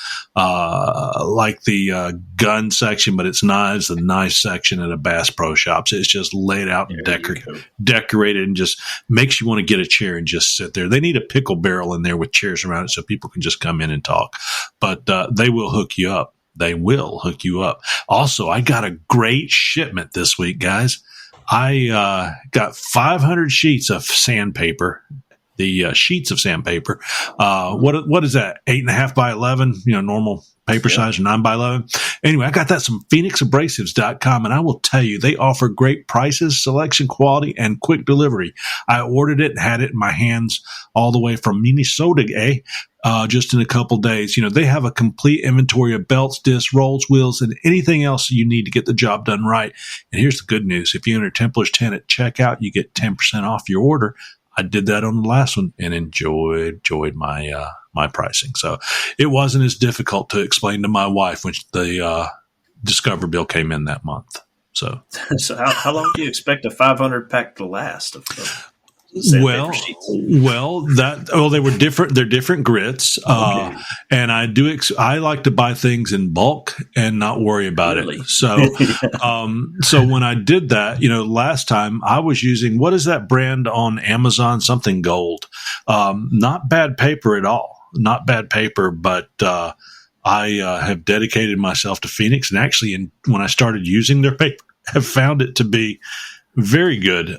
gun section, but it's knives, the knife section at a Bass Pro Shops. It's just laid out and decorated, and just makes you want to get a chair and just sit there. They need a pickle barrel in there with chairs around it so people can just come in and talk. But they will hook you up. They will hook you up. Also, I got a great shipment this week, guys. I got 500 sheets of sandpaper, the sheets of sandpaper. What is that? 8.5 by 11, normal paper size, or 9 by 11. Anyway, I got that from PhoenixAbrasives.com, and I will tell you, they offer great prices, selection, quality, and quick delivery. I ordered it and had it in my hands all the way from Minnesota, just in a couple days. They have a complete inventory of belts, discs, rolls, wheels, and anything else you need to get the job done right. And here's the good news. If you enter Templars 10 at checkout, you get 10% off your order. I did that on the last one and enjoyed my pricing. So it wasn't as difficult to explain to my wife when the Discover bill came in that month. So how long do you expect a 500 pack to last? They were different. They're different grits. Okay. And I like to buy things in bulk and not worry about it. So, so when I did that, last time I was using, what is that brand on Amazon? Something Gold. Not bad paper at all. Not bad paper, but, I have dedicated myself to Phoenix, and actually when I started using their paper, have found it to be very good.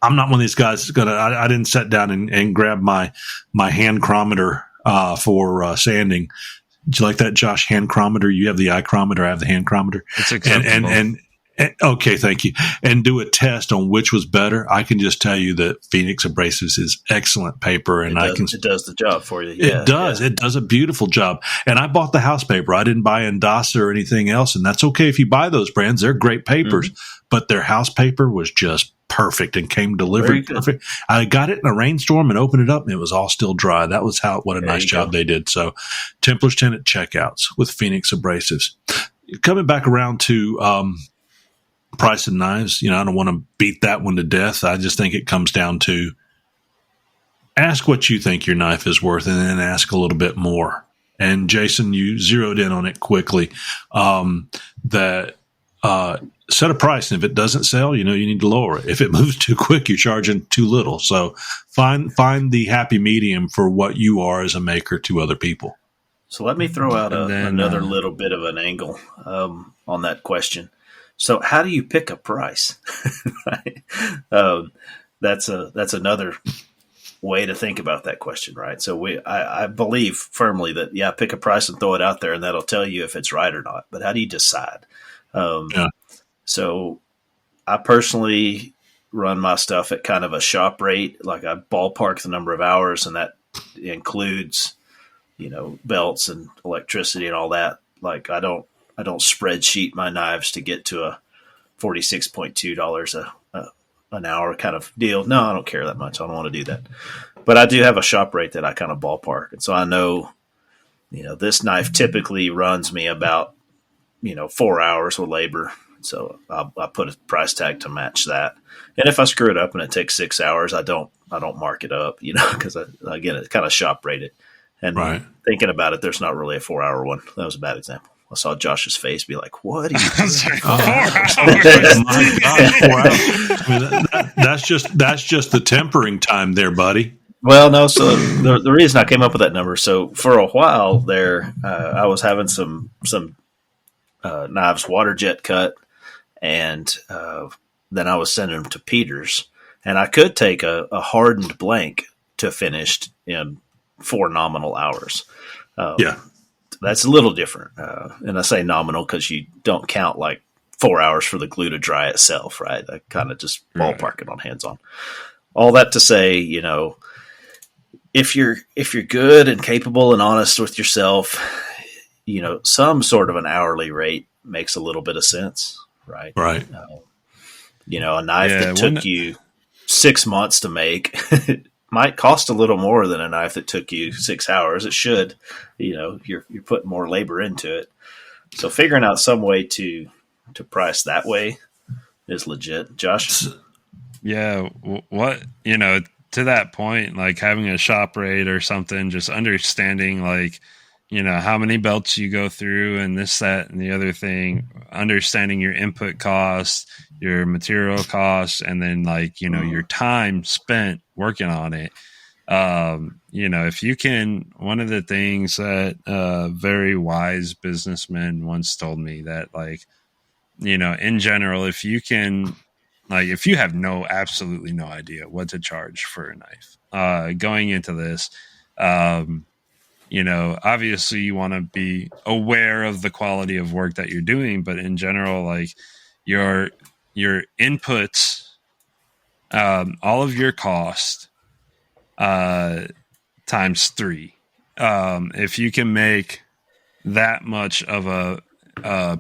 I'm not one of these guys I didn't sit down and grab my hand chrometer for sanding. Do you like that, Josh? Hand chrometer? You have the eye chrometer, I have the hand chrometer. It's acceptable. And okay, thank you. And do a test on which was better. I can just tell you that Phoenix Abrasives is excellent paper, and it does the job for you. Yeah, it does. Yeah. It does a beautiful job. And I bought the house paper. I didn't buy Endasa or anything else, and that's okay if you buy those brands. They're great papers, but their house paper was just perfect and came delivered perfect. I got it in a rainstorm and opened it up, and it was all still dry. That was what a nice job they did. So Templars 10 at checkouts with Phoenix Abrasives. Coming back around to price of knives, I don't want to beat that one to death. I just think it comes down to ask what you think your knife is worth, and then ask a little bit more. And Jason, you zeroed in on it quickly. Set a price, and if it doesn't sell, you need to lower it. If it moves too quick, you're charging too little. So find the happy medium for what you are as a maker to other people. So let me throw out another little bit of an angle on that question. So how do you pick a price? Right? That's another way to think about that question, right? So I believe firmly that, pick a price and throw it out there, and that'll tell you if it's right or not. But how do you decide? So I personally run my stuff at kind of a shop rate. Like I ballpark the number of hours, and that includes, belts and electricity and all that. Like I don't spreadsheet my knives to get to a $46.2 an hour kind of deal. No, I don't care that much. I don't want to do that. But I do have a shop rate that I kind of ballpark. And so I know, this knife typically runs me about, 4 hours with labor. So I put a price tag to match that. And if I screw it up and it takes 6 hours, I don't mark it up, because again, it's kind of shop rated. And thinking about it, there's not really a 4-hour one. That was a bad example. I saw Josh's face be like, "What?" Are you doing? 4 hours. My God, 4 hours. I mean, that's just the tempering time there, buddy. Well, no. So the reason I came up with that number, so for a while there, I was having some knives water jet cut, and then I was sending them to Peters, and I could take a hardened blank to finished in 4 nominal hours. That's a little different. And I say nominal because you don't count like 4 hours for the glue to dry itself, right? I kind of just ballpark it on hands-on. All that to say, if you're good and capable and honest with yourself, some sort of an hourly rate makes a little bit of sense, right? Right. A knife that took you 6 months to make might cost a little more than a knife that took you 6 hours. It should, you're putting more labor into it. So figuring out some way to price that way is legit. Josh? Yeah. What, to that point, like having a shop rate or something, just understanding like, how many belts you go through and this, that, and the other thing, understanding your input costs, your material costs, and then like, your time spent working on it. If you can, one of the things that very wise businessman once told me that like, in general, if you can, like, if you have absolutely no idea what to charge for a knife, going into this, obviously you want to be aware of the quality of work that you're doing, but in general, like your inputs, all of your cost, times 3. If you can make that much of a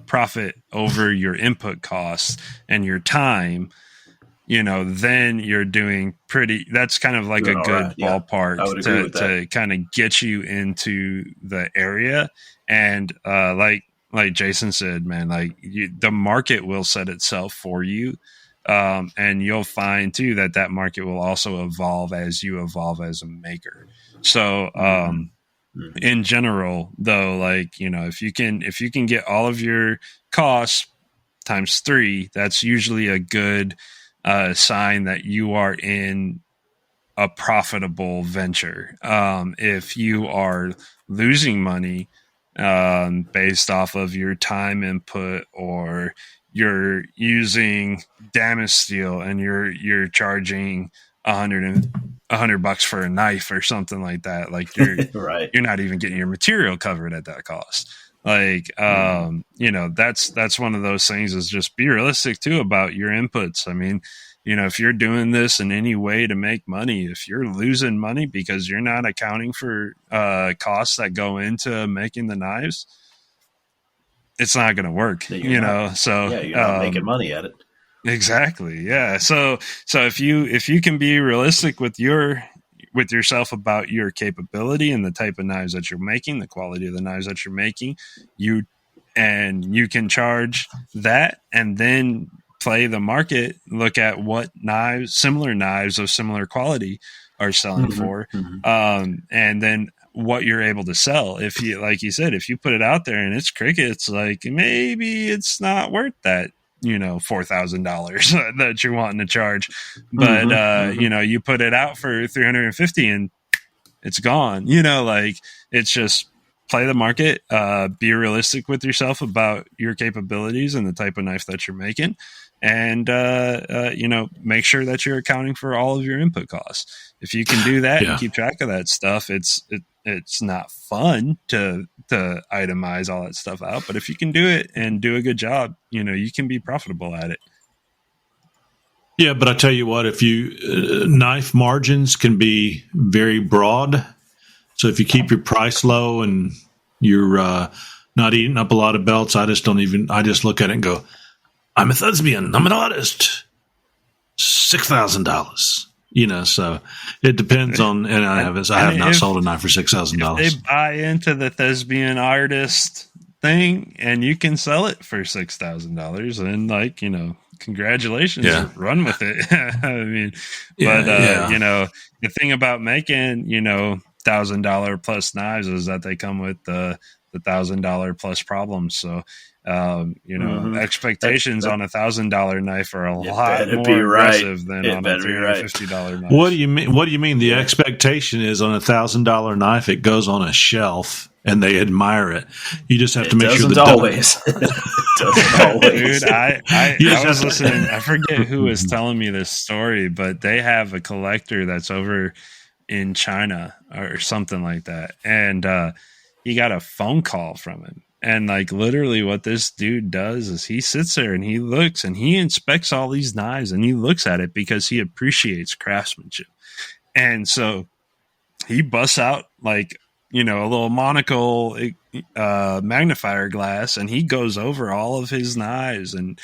profit over your input costs and your time, then you're doing that's kind of like a good ballpark to kind of get you into the area. And like Jason said, man, like the market will set itself for you. And you'll find too that market will also evolve as you evolve as a maker. So, in general though, like, if you can get all of your costs times 3, that's usually a good sign that you are in a profitable venture. If you are losing money based off of your time input, or you're using damage steel and you're charging $100 for a knife or something like that, like you're you're not even getting your material covered at that cost. Like, that's one of those things, is just be realistic too about your inputs. I mean, if you're doing this in any way to make money, if you're losing money because you're not accounting for costs that go into making the knives, it's not going to work, So you're not making money at it. Exactly. Yeah. So if you can be realistic with yourself about your capability and the type of knives that you're making, the quality of the knives that you're making, you can charge that, and then play the market, look at what similar knives of similar quality are selling for, and then what you're able to sell. If you, like you said, if you put it out there and it's crickets, like maybe it's not worth that, $4,000 that you're wanting to charge, but you put it out for $350 and it's gone. Like, it's just play the market, be realistic with yourself about your capabilities and the type of knife that you're making, and make sure that you're accounting for all of your input costs. If you can do that and keep track of that stuff, it's not fun to itemize all that stuff out, but if you can do it and do a good job, you can be profitable at it. Yeah, but I tell you what, if knife margins can be very broad. So if you keep your price low and you're not eating up a lot of belts, I just look at it and go, I'm a thespian, I'm an artist, $6,000. So it depends on, and I have not sold a knife for $6,000. If they buy into the thespian artist thing and you can sell it for $6,000, then congratulations, run with it. I mean, the thing about making, $1,000 plus knives is that they come with the $1,000 plus problems. So, expectations on $1,000 knife are a lot more aggressive than on a $350 knife. What do you mean? What do you mean? The expectation is on $1,000 knife, it goes on a shelf and they admire it. You just have to make sure that always. It doesn't always. Dude, I was listening. I forget who was telling me this story, but they have a collector that's over in China or something like that, and he got a phone call from him. And like literally what this dude does is he sits there and he looks and he inspects all these knives and he looks at it because he appreciates craftsmanship. And so he busts out like, a little monocle magnifier glass and he goes over all of his knives and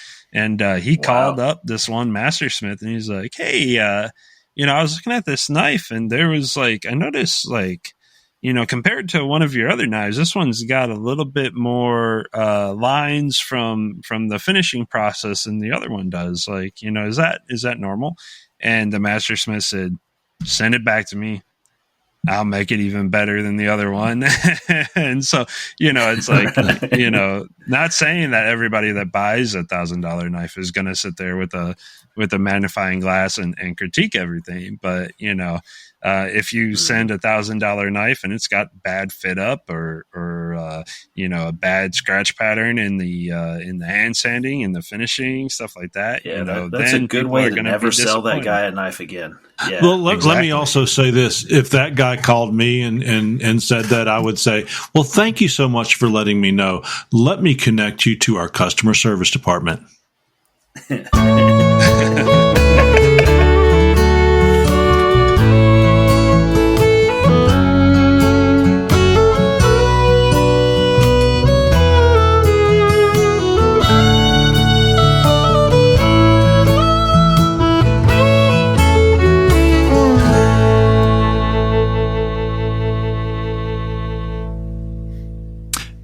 he called up this one mastersmith and he's like, hey, I was looking at this knife and there was like, I noticed like, compared to one of your other knives, this one's got a little bit more lines from the finishing process than the other one does. Like, is that normal? And the mastersmith said, send it back to me. I'll make it even better than the other one. And so, it's like, not saying that everybody that buys $1,000 knife is going to sit there with a magnifying glass and critique everything. But, if you send $1,000 knife and it's got bad fit up or a bad scratch pattern in the hand sanding and the finishing, stuff like that, that's a good way to never sell that guy a knife again. Yeah, well, let me also say this. If that guy called me and said that, I would say, well, thank you so much for letting me know. Let me connect you to our customer service department.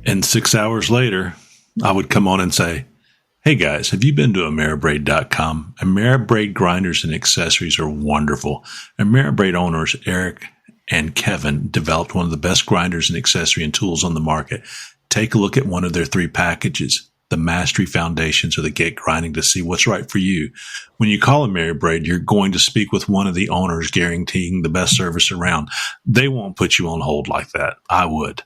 And 6 hours later, I would come on and say, hey guys, have you been to Ameribraid.com? Ameribraid grinders and accessories are wonderful. Ameribraid owners, Eric and Kevin, developed one of the best grinders and accessory and tools on the market. Take a look at one of their 3 packages, the Mastery Foundations or the Get Grinding, to see what's right for you. When you call Ameribraid, you're going to speak with one of the owners guaranteeing the best service around. They won't put you on hold like that. I would.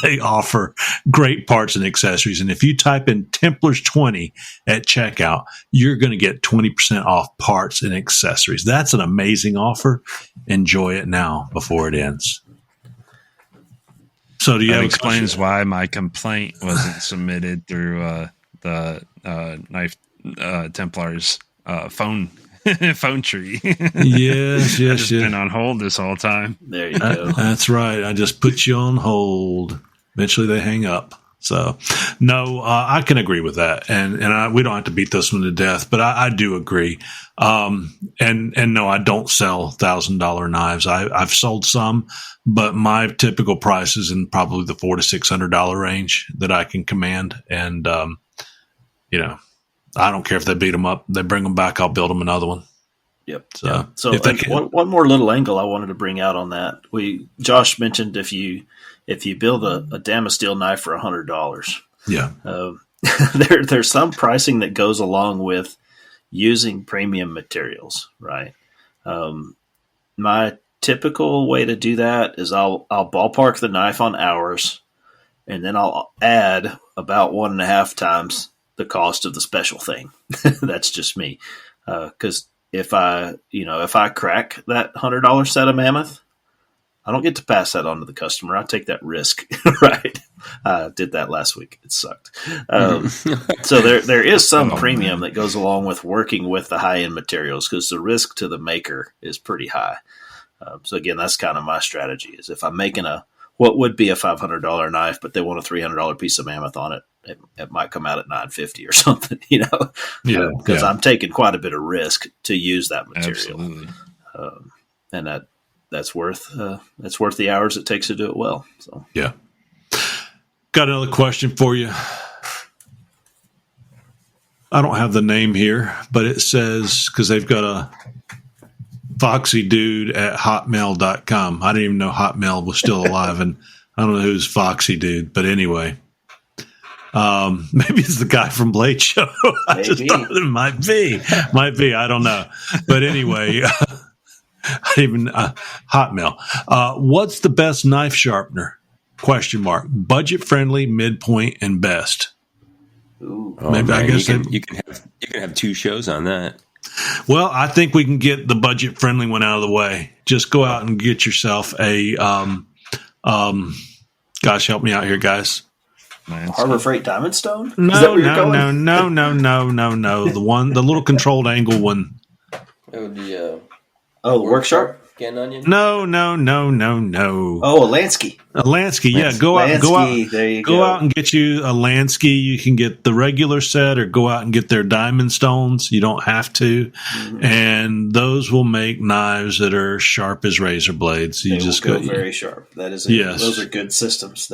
They offer great parts and accessories. And if you type in Templars 20 at checkout, you're going to get 20% off parts and accessories. That's an amazing offer. Enjoy it now before it ends. So that explains why my complaint wasn't submitted through the Knife Templars phone tree. Yes. I've just been on hold this whole time. There you go. That's right. I just put you on hold. Eventually they hang up. So, no, I can agree with that. And we don't have to beat this one to death, but I do agree. And no, I don't sell $1,000 knives. I've sold some, but my typical price is in probably the $400 to $600 range that I can command. And, I don't care if they beat them up. They bring them back. I'll build them another one. Yep. So one more little angle I wanted to bring out on that. Josh mentioned if you build a Damasteel knife for $100, yeah, there's some pricing that goes along with using premium materials, right? My typical way to do that is I'll ballpark the knife on hours, and then I'll add about 1.5 times the cost of the special thing. That's just me. Because if I crack that $100 set of Mammoth, I don't get to pass that on to the customer. I take that risk, right? I did that last week. It sucked. So there is some premium that goes along with working with the high-end materials because the risk to the maker is pretty high. So again, that's kind of my strategy is if I'm making what would be a $500 knife, but they want a $300 piece of Mammoth on it, it might come out at $950 or something, Yeah, because I'm taking quite a bit of risk to use that material. Absolutely. And that's worth the hours it takes to do it well. So yeah. Got another question for you. I don't have the name here, but it says because they've got foxydude@hotmail.com. I didn't even know Hotmail was still alive, and I don't know who's Foxy Dude, but anyway. Maybe it's the guy from Blade Show. I just thought it might be. I don't know. But anyway, Hotmail. What's the best knife sharpener? ? Budget friendly, midpoint, and best. Ooh. Maybe I guess you can have 2 shows on that. Well, I think we can get the budget friendly one out of the way. Just go out and get yourself a gosh, help me out here, guys. Harbor Freight Diamond Stone? No. The little controlled angle one. Oh, the Work Sharp? Skin onion? No. Oh, a Lansky. A Lansky, yeah. Go out and get you a Lansky. You can get the regular set or go out and get their diamond stones. You don't have to. Mm-hmm. And those will make knives that are sharp as razor blades. You just go very sharp. That is yes. Those are good systems.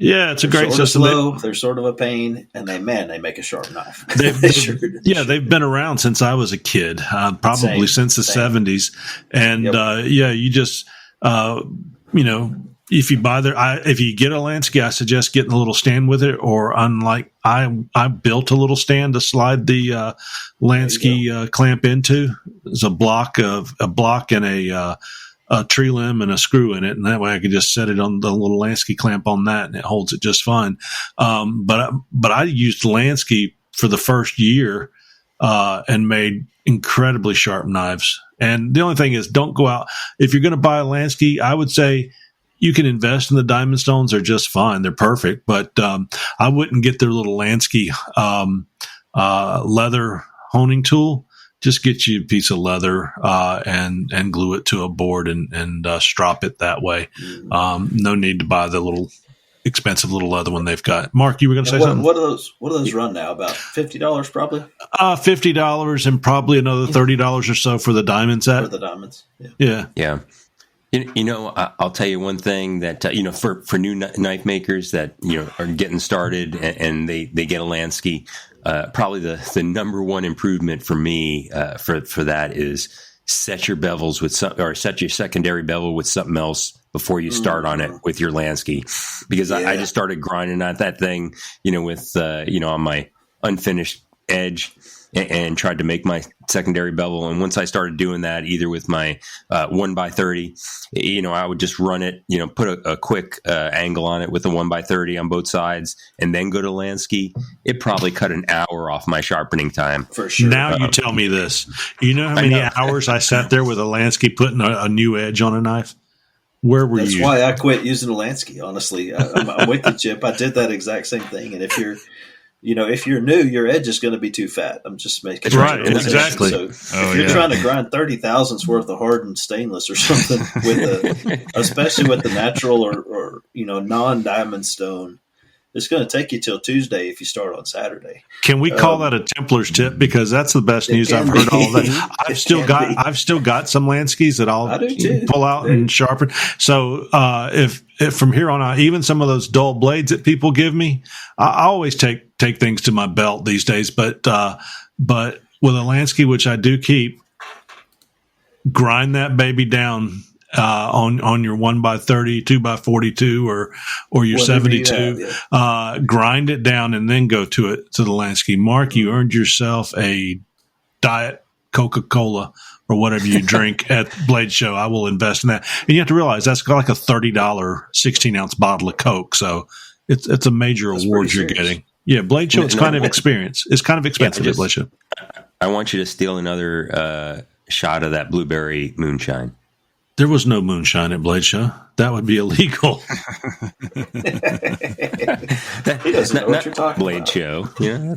It's a great system. Slow, they're sort of a pain, and they make a sharp knife. They've been around since I was a kid, probably since the 70s. And you just if you if you get a Lansky, I suggest getting a little stand with it. Or unlike I built a little stand to slide the Lansky clamp into. There's a block and a tree limb and a screw in it, and that way I could just set it on the little Lansky clamp on that, and it holds it just fine. But I used Lansky for the first year and made incredibly sharp knives. And the only thing is, don't go out if you're going to buy a Lansky. I would say you can invest in the diamond stones; they're just fine. They're perfect, but I wouldn't get their little Lansky leather honing tool. Just get you a piece of leather and glue it to a board and strop it that way. No need to buy the little expensive little leather one they've got. Mark, you were going to say something? What do those run now? About $50 probably? $50 and probably another $30 or so for the diamond set. For the diamonds, yeah. I'll tell you one thing that for new knife makers that are getting started and they get a Lansky. Probably the number one improvement for me for that is set your bevels with set your secondary bevel with something else before you start on it with your Lansky, because I just started grinding at that thing, with on my unfinished edge and tried to make my secondary bevel. And once I started doing that, either with my 1x30, I would just run it, put a quick angle on it with a 1x30 on both sides, and then go to Lansky. It probably cut an hour off my sharpening time. For sure. Now you tell me this. You know how many hours I sat there with a Lansky putting a new edge on a knife? Where were you? That's why I quit using a Lansky, honestly. I'm with you, Chip. I did that exact same thing. And if you're new, your edge is going to be too fat. I'm just making sure. Right, exactly. So if you're trying to grind 30 thousandths worth of hardened stainless or something, especially with the natural or non-diamond stone, it's going to take you till Tuesday if you start on Saturday. Can we call that a Templar's tip? Because that's the best news I've heard all day. I've still got some Lanskys that I'll pull out and sharpen. So if from here on out, even some of those dull blades that people give me, I always take things to my belt these days. But with a Lansky, which I do keep, grind that baby down. On your 1x30, 2x42, or your 72, grind it down and then go to the Lansky. Mark, you earned yourself a Diet Coca-Cola or whatever you drink at Blade Show. I will invest in that. And you have to realize that's like a $30 16-ounce bottle of Coke. So it's a major award you're getting. Yeah, Blade Show. It's kind of experience. It's kind of expensive at Blade Show. I want you to steal another shot of that blueberry moonshine. There was no moonshine at Blade Show. That would be illegal. He doesn't know what you're talking Blade about. Show. Yeah.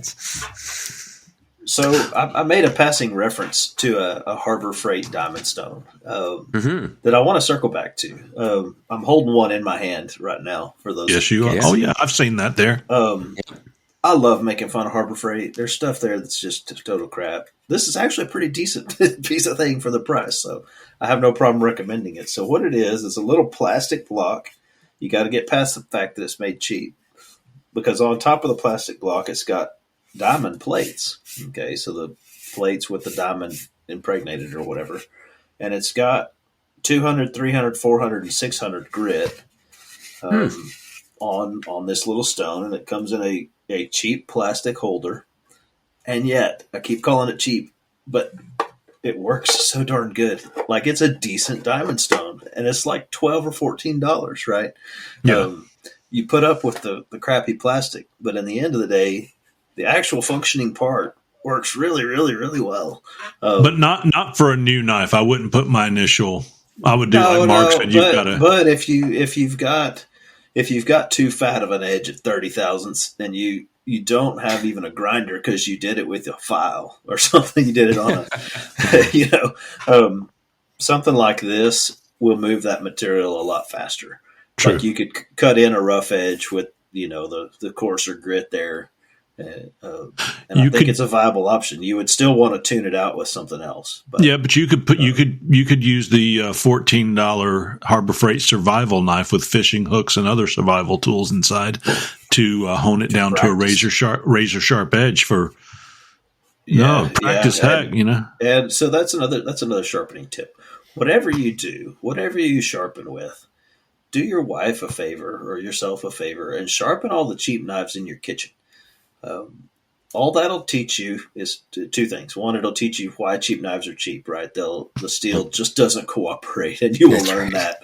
So I made a passing reference to a Harbor Freight Diamond Stone that I want to circle back to. I'm holding one in my hand right now for those. Yes, you are. Oh, yeah. I've seen that there. I love making fun of Harbor Freight. There's stuff there that's just total crap. This is actually a pretty decent piece of thing for the price, so I have no problem recommending it. So what it is a little plastic block. You got to get past the fact that it's made cheap, because on top of the plastic block, it's got diamond plates. Okay, so the plates with the diamond impregnated or whatever. and it's got 200, 300, 400, and 600 grit on this little stone, and it comes in a cheap plastic holder. And yet, I keep calling it cheap, but it works so darn good. Like, it's a decent diamond stone, and it's like $12 or $14, right? Yeah. You put up with the crappy plastic, but in the end of the day, the actual functioning part works really, really, really well. But not for a new knife. I wouldn't put my initial. I would do like Mark said. You've got to. But if you've got too fat of an edge at 30 thousandths, and you don't have even a grinder because you did it with a file or something, you did it on a, something like this will move that material a lot faster. True. Like you could cut in a rough edge with, the coarser grit there. And I think it's a viable option. You would still want to tune it out with something else. But you could use the $14 Harbor Freight survival knife with fishing hooks and other survival tools inside to hone it down to a razor sharp edge for practice. Heck, And so that's another sharpening tip. Whatever you do, whatever you sharpen with, do your wife a favor or yourself a favor and sharpen all the cheap knives in your kitchen. All that'll teach you is two things. One, it'll teach you why cheap knives are cheap, right? The steel just doesn't cooperate, and you will learn that.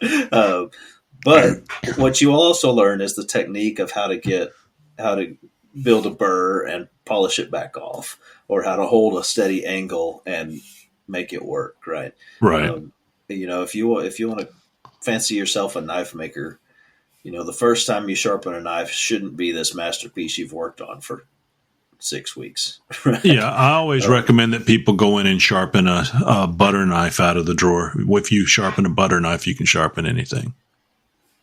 But what you will also learn is the technique of how to build a burr and polish it back off, or how to hold a steady angle and make it work, right? Right. If you want to fancy yourself a knife maker, the first time you sharpen a knife shouldn't be this masterpiece you've worked on for 6 weeks. Right? Yeah, I always recommend that people go in and sharpen a butter knife out of the drawer. If you sharpen a butter knife, you can sharpen anything.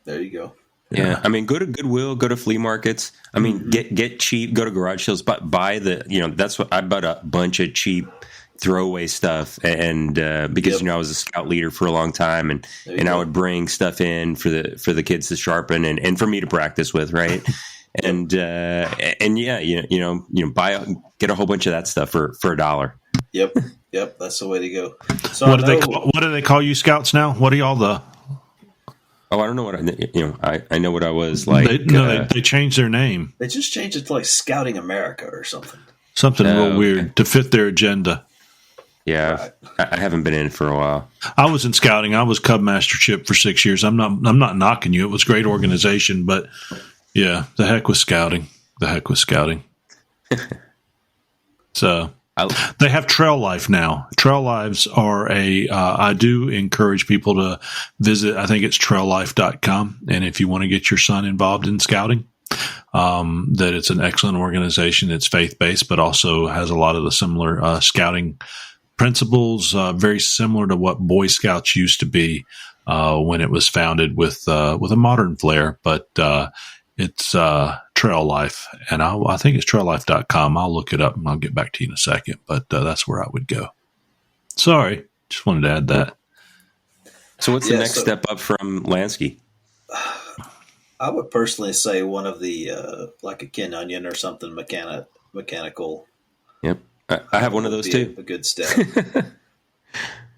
There you go. Yeah. I mean, go to Goodwill, go to flea markets. I mean, get cheap, go to garage sales, but buy that's what I bought a bunch of cheap throwaway stuff, and because I was a scout leader for a long time, and I would bring stuff in for the kids to sharpen and for me to practice with, right? And get a whole bunch of that stuff for $1. Yep, that's the way to go. So what do they call you scouts now? What are y'all the? Oh, I don't know what I know what I was like. They changed their name. They just changed it to like Scouting America or something. Something real weird to fit their agenda. Yeah, right. I haven't been in it for a while. I was in scouting. I was Cub Master Chip for 6 years. I'm not knocking you. It was a great organization, but yeah, the heck with scouting. So they have Trail Life now. Trail Lives are I do encourage people to visit. I think it's traillife.com. And if you want to get your son involved in scouting, that it's an excellent organization. It's faith-based, but also has a lot of the similar scouting principles, very similar to what Boy Scouts used to be when it was founded with a modern flair. But it's Trail Life, and I think it's traillife.com. I'll look it up, and I'll get back to you in a second. But that's where I would go. Sorry, just wanted to add that. So what's the next step up from Lansky? I would personally say one of the like a Ken Onion or something mechanical. Yep, I have one of those too. A good step.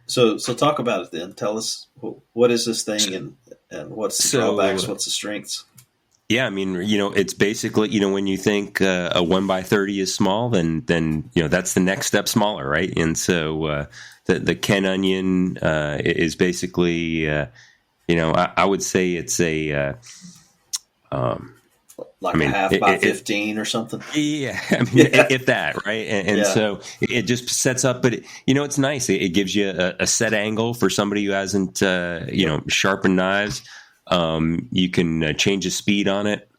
So talk about it then. Tell us what is this thing and what's the drawbacks, what's the strengths. Yeah, I mean, it's basically, when you think a 1x30 is small, then that's the next step smaller, right? And so the Ken Onion is basically, I would say it's a a half by 15 or something. Yeah, I mean, if that, right? And so it just sets up, but it's nice. It gives you a set angle for somebody who hasn't, sharpened knives. You can change the speed on it,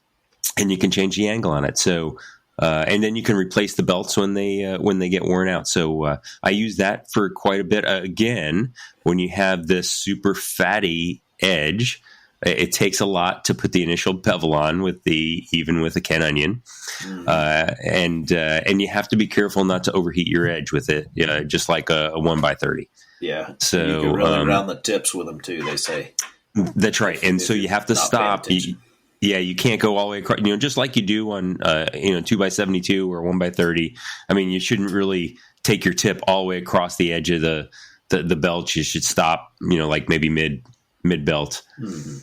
and you can change the angle on it. So, and then you can replace the belts when they get worn out. So I use that for quite a bit. Again, when you have this super fatty edge, it takes a lot to put the initial bevel on even with a Ken Onion, and you have to be careful not to overheat your edge with it, just like a 1x30. Yeah. So you can run around the tips with them too, they say. That's right. And so you have to stop. You can't go all the way across, just like you do on, 2x72 or 1x30. I mean, you shouldn't really take your tip all the way across the edge of the the belt, you should stop, like maybe mid belt. Mm-hmm.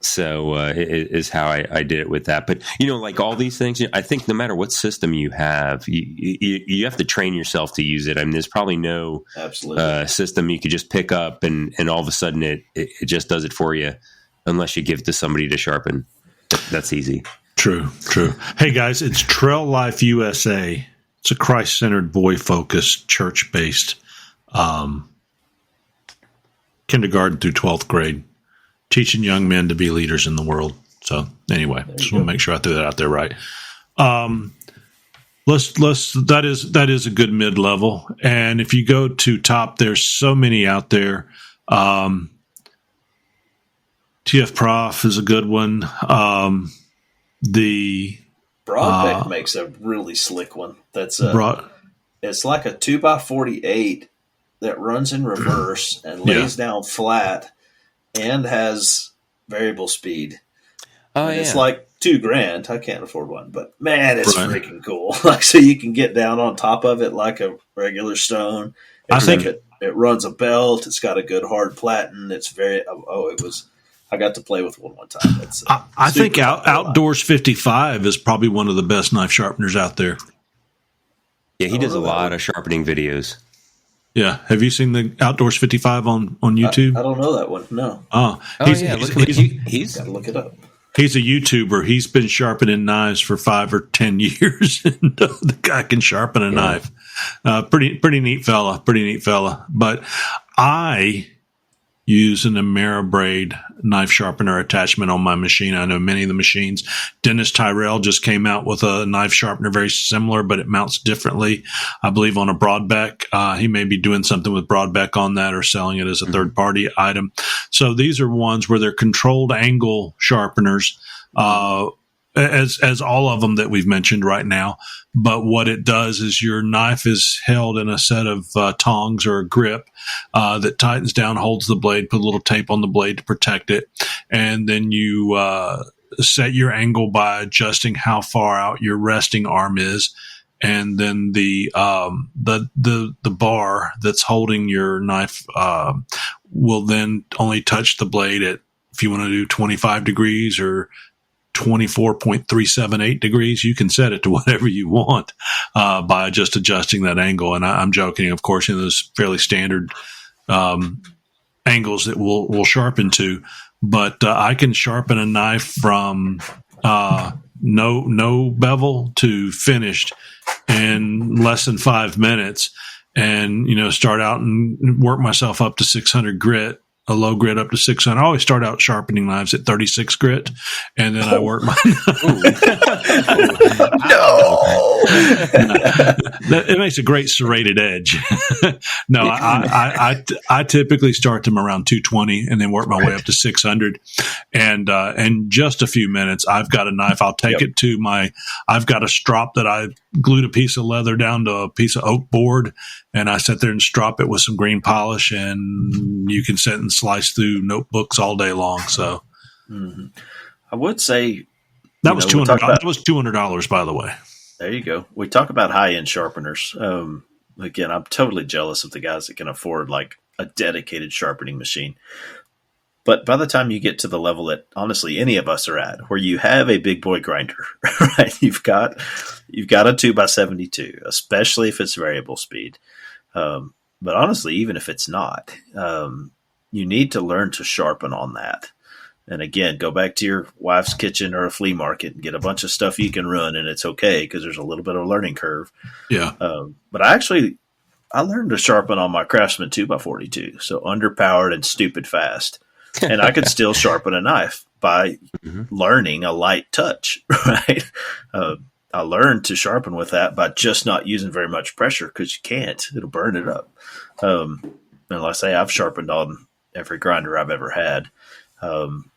So is how I did it with that. But, like all these things, I think no matter what system you have, you have to train yourself to use it. I mean, there's probably no system you could just pick up and all of a sudden it just does it for you unless you give it to somebody to sharpen. That's easy. True. Hey, guys, it's Trail Life USA. It's a Christ-centered, boy-focused, church-based kindergarten through 12th grade. Teaching young men to be leaders in the world. So anyway, just want to make sure I threw that out there right. That is a good mid level. And if you go to top, there's so many out there. TF Prof is a good one. The Broadbeck makes a really slick one. That's it's like a 2x48 that runs in reverse and lays down flat. And has variable speed. It's like $2,000. I can't afford one, but man, it's freaking cool. Like, so you can get down on top of it like a regular stone. I think it runs a belt. It's got a good hard platen. It's I got to play with one time. I think Outdoors 55 is probably one of the best knife sharpeners out there. Yeah, he does a lot of sharpening videos. Yeah, have you seen the Outdoors 55 on YouTube? I don't know that one. No. He's gotta look it up. He's a YouTuber. He's been sharpening knives for 5 or 10 years, and the guy can sharpen a knife. Pretty neat fella. But I use an Ameribraid knife sharpener attachment on my machine. I know many of the machines. Dennis Tyrell just came out with a knife sharpener very similar, but it mounts differently. I believe on a Broadbeck. He may be doing something with Broadbeck on that or selling it as a third-party item. So these are ones where they're controlled angle sharpeners, as all of them that we've mentioned right now. But what it does is your knife is held in a set of tongs or a grip that tightens down, holds the blade, put a little tape on the blade to protect it. And then you set your angle by adjusting how far out your resting arm is. And then the bar that's holding your knife will then only touch the blade at, if you want to do 25 degrees or 24.378 degrees, you can set it to whatever you want by just adjusting that angle. And I'm joking, of course, in those fairly standard angles that we'll sharpen to. But I can sharpen a knife from no bevel to finished in less than 5 minutes, and start out and work myself up to 600 grit. A low grit up to 600. I always start out sharpening knives at 36 grit, and then I work my. It makes a great serrated edge. No, I typically start them around 220, and then work my way up to 600. And in just a few minutes, I've got a knife. I'll take it to I've got a strop that I glued a piece of leather down to a piece of oak board, and I sit there and strop it with some green polish, and you can sit and slice through notebooks all day long. So, I would say that was $200. That was $200, by the way. There you go. We talk about high-end sharpeners. Again, I'm totally jealous of the guys that can afford like a dedicated sharpening machine. But by the time you get to the level that honestly any of us are at, where you have a big boy grinder, right? You've got a 2x72, especially if it's variable speed. But honestly, even if it's not, you need to learn to sharpen on that. And again, go back to your wife's kitchen or a flea market and get a bunch of stuff you can run, and it's okay because there's a little bit of a learning curve. Yeah. But I learned to sharpen on my Craftsman 2x42, so underpowered and stupid fast. And I could still sharpen a knife by learning a light touch, right? I learned to sharpen with that by just not using very much pressure because you can't. It'll burn it up. And like I say, I've sharpened on every grinder I've ever had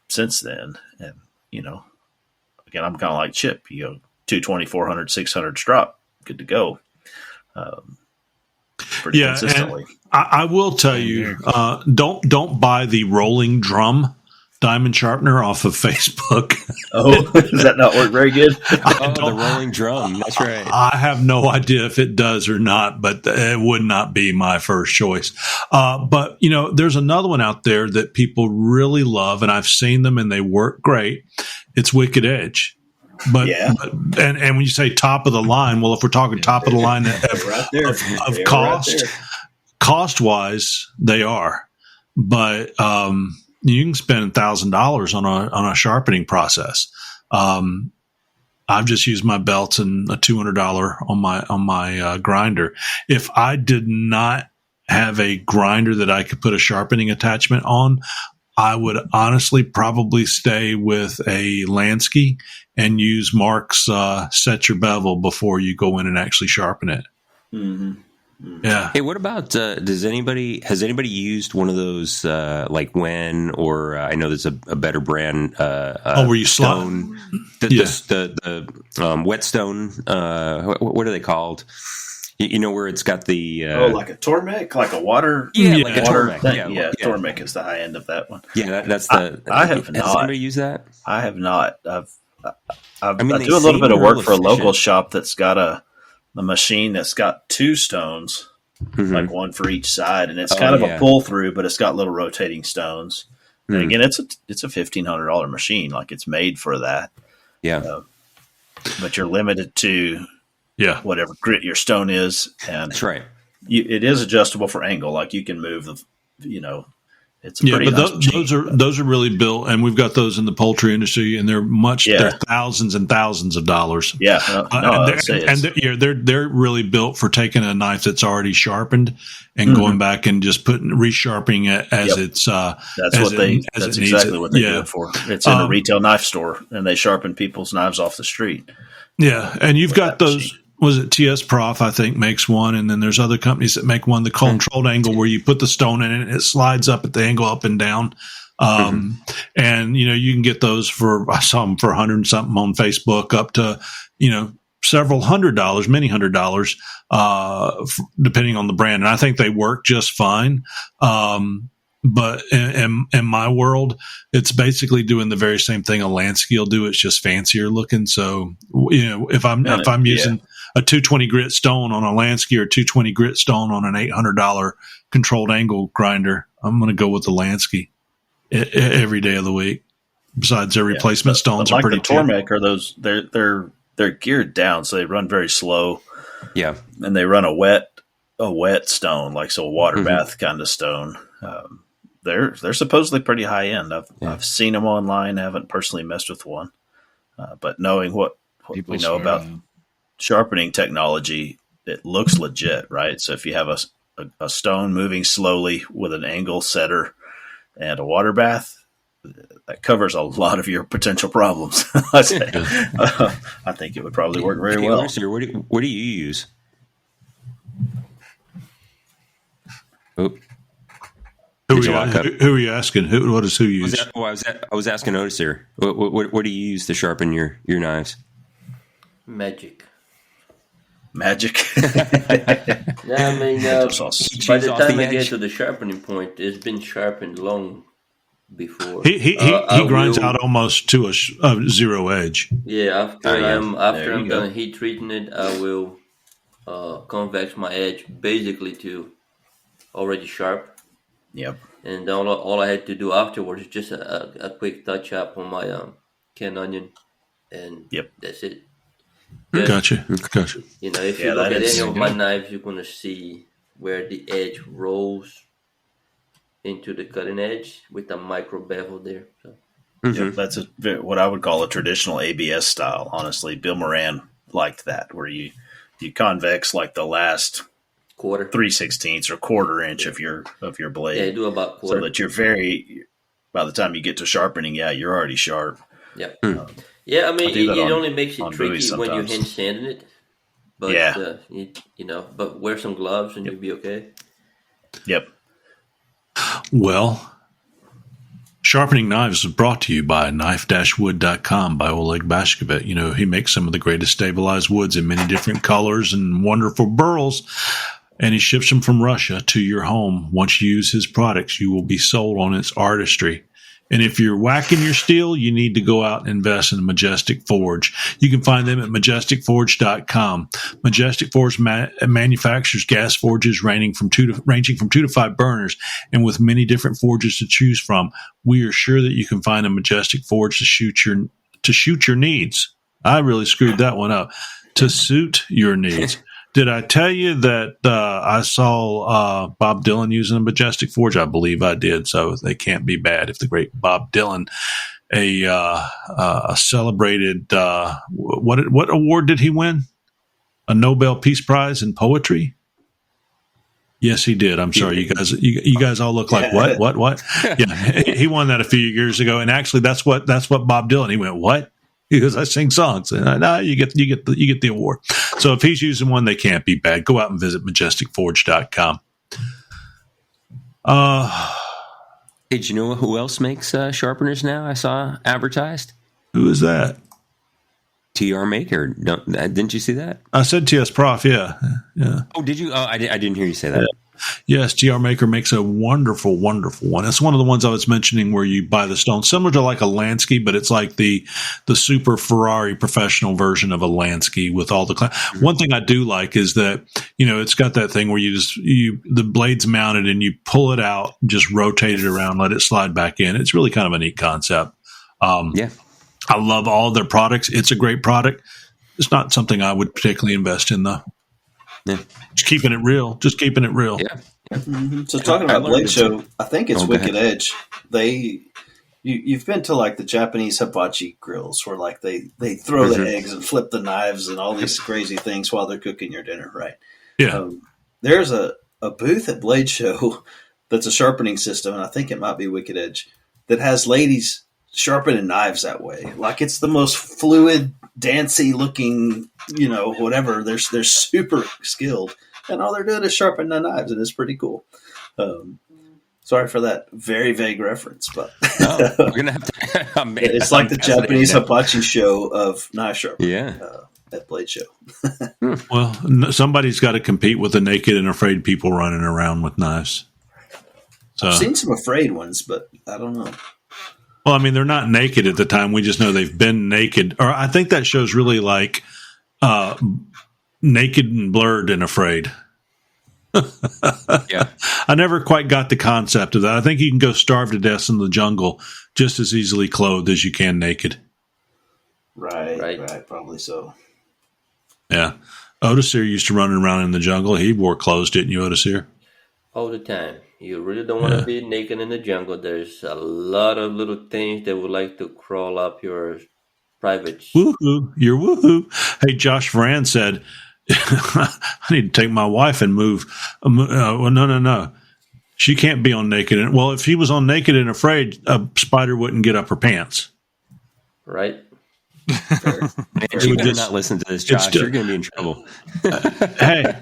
since then. And, again, I'm kind of like Chip. 220, 400, 600 strop, good to go. Pretty consistently. I will tell you, don't buy the rolling drum diamond sharpener off of Facebook. Oh, does that not work very good? The rolling drum. That's right. I have no idea if it does or not, but it would not be my first choice. But, there's another one out there that people really love, and I've seen them and they work great. It's Wicked Edge. But when you say top of the line, well, if we're talking top of the line of cost wise, they are. But you can spend $1,000 on a sharpening process. I've just used my belts and a $200 on my grinder. If I did not have a grinder that I could put a sharpening attachment on, I would honestly probably stay with a Lansky and use Mark's set your bevel before you go in and actually sharpen it. Mm-hmm. Yeah. Hey, what about has anybody used one of those like Wen or I know there's a better brand where you stone the whetstone what are they called? Where it's got the like a Tormek, like a water like a water Tormek. thing. Yeah, Tormek is the high end of that one. Yeah, that's the. I have has not. anybody used that? I have not. I mean, do a little bit of work for a local shop that's got a machine that's got two stones, like one for each side, and it's kind of a pull through, but it's got little rotating stones. And again, it's a $1,500 machine, like it's made for that. Yeah, but you're limited to whatever grit your stone is, and that's right. It is adjustable for angle, like you can move the It's a pretty nice machine, those are really built, and we've got those in the poultry industry, and they're thousands and thousands of dollars. Yeah, they're really built for taking a knife that's already sharpened and going back and just resharpening it as it's. That's exactly what they do it for. It's in a retail knife store, and they sharpen people's knives off the street. Yeah, and you've got those. Machine. Was it TS Prof, I think, makes one, and then there's other companies that make one, the controlled angle, where you put the stone in it and it slides up at the angle up and down. And, you can get those I saw them for $100 and something on Facebook, up to, several $100s, many $100s, depending on the brand. And I think they work just fine. But in my world, it's basically doing the very same thing a Lansky will do. It's just fancier looking. So, if I'm using a 220 grit stone on a Lansky or 220 grit stone on an $800 controlled angle grinder, I'm going to go with the Lansky every day of the week. Besides, their replacement stones are pretty cheap. Like the Tormek are those, they're geared down, so they run very slow. Yeah, and they run a wet stone, like a water bath kind of stone. They're supposedly pretty high end. I've seen them online. I haven't personally messed with one, but knowing what we know about sharpening technology, it looks legit, right? So if you have a stone moving slowly with an angle setter and a water bath, that covers a lot of your potential problems. I think it would probably work very well. What do you use? Oh. Who are you asking? What does who use? I was asking Otis here. What do you use to sharpen your knives? Magic. Yeah, I mean, by the time I get to the sharpening point, it's been sharpened long before. He grinds out almost to a zero edge. Yeah, after I'm done heat treating it, I will convex my edge basically to already sharp. Yep. And all I had to do afterwards is just a quick touch up on my canned onion, and that's it. Gotcha. If you look at any of my knives, you're going to see where the edge rolls into the cutting edge with a micro bevel there. So. That's what I would call a traditional ABS style. Honestly, Bill Moran liked that, where you convex like the last quarter, 3/16 or quarter inch of your blade. Yeah, you do about quarter, so that by the time you get to sharpening, you're already sharp. Yep. I mean, it only makes it tricky when you're hand sanding it. But but wear some gloves and you'll be okay. Yep. Well, Sharpening Knives is brought to you by knife-wood.com by Oleg Bashkovit. He makes some of the greatest stabilized woods in many different colors and wonderful burls, and he ships them from Russia to your home. Once you use his products, you will be sold on its artistry. And if you're whacking your steel, you need to go out and invest in Majestic Forge. You can find them at majesticforge.com. Majestic Forge manufactures gas forges ranging from 2 to 5 burners, and with many different forges to choose from. We are sure that you can find a Majestic Forge to shoot your needs. I really screwed that one up. To suit your needs. Did I tell you that I saw Bob Dylan using a Majestic Forge? I believe I did, so they can't be bad. If the great Bob Dylan, a celebrated what award did he win? A Nobel Peace Prize in poetry? Yes, he did. I'm sorry, you guys all look like what? Yeah, he won that a few years ago, and actually, that's what Bob Dylan. He went, what? He goes, I sing songs. And no, you get the award. So if he's using one, they can't be bad. Go out and visit majesticforge.com. Hey, do you know who else makes sharpeners now? I saw advertised. Who is that? TR Maker. Didn't you see that? I said TS Prof. Yeah. Oh, did you? Oh, I didn't hear you say that. Yes, TR Maker makes a wonderful, wonderful one. It's one of the ones I was mentioning where you buy the stone, similar to like a Lansky, but it's like the super Ferrari professional version of a Lansky with all the. One thing I do like is that it's got that thing where the blade's mounted and you pull it out, just rotate it around, let it slide back in. It's really kind of a neat concept. Yeah, I love all of their products. It's a great product. It's not something I would particularly invest in though. Yeah. Just keeping it real. Yeah. Mm-hmm. So talking about Blade Show, I think it's Wicked Edge. You've been to like the Japanese hibachi grills where like they throw the eggs and flip the knives and all these crazy things while they're cooking your dinner, right? Yeah. There's a booth at Blade Show that's a sharpening system, and I think it might be Wicked Edge, that has ladies sharpening knives that way. Like it's the most fluid, dancey looking, whatever. They're super skilled, and all they're doing is sharpening the knives, and it's pretty cool. Sorry for that very vague reference, but we're gonna have to. It's like the Japanese hibachi show of knife sharpening. Yeah. At Blade Show. Well, somebody's got to compete with the naked and afraid people running around with knives. So, I've seen some afraid ones, but I don't know. Well, I mean, they're not naked at the time. We just know they've been naked. Or I think that show's really like Naked and Blurred and Afraid. Yeah. I never quite got the concept of that. I think you can go starve to death in the jungle just as easily clothed as you can naked. Right. Probably so. Yeah. Otisir used to run around in the jungle. He wore clothes, didn't you, Otisir? All the time. You really don't want to be naked in the jungle. There's a lot of little things that would like to crawl up your private. Woohoo! You're woohoo! Hey, Josh Varan said, "I need to take my wife and move." Well, no. She can't be on Naked. Well, if he was on Naked and Afraid, a spider wouldn't get up her pants. Right. Man, you better not listen to this, Josh. You're going to be in trouble. Hey.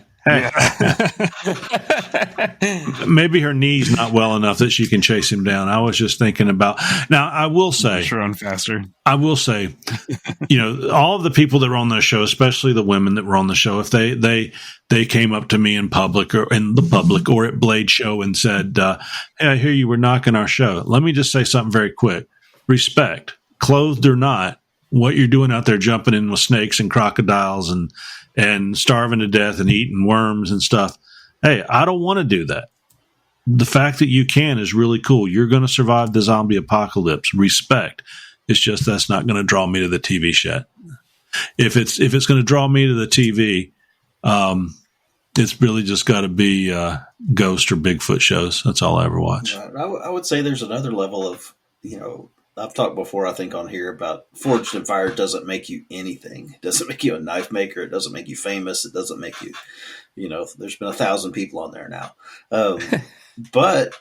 Maybe her knee's not well enough that she can chase him down. I was just thinking about. Now, I will say, run faster. I will say, all of the people that were on the show, especially the women that were on the show, if they came up to me in public or at Blade Show and said, "Hey, I hear you were knocking our show." Let me just say something very quick. Respect, clothed or not, what you're doing out there, jumping in with snakes and crocodiles and starving to death and eating worms and stuff. Hey, I don't want to do that. The fact that you can is really cool. You're going to survive the zombie apocalypse. Respect. It's just that's not going to draw me to the TV set. If it's going to draw me to the TV, it's really just got to be Ghost or Bigfoot shows. That's all I ever watch. I would say there's another level of, I've talked before, I think, on here about Forged in Fire doesn't make you anything. It doesn't make you a knife maker. It doesn't make you famous. It doesn't make you, there's been 1,000 people on there now. But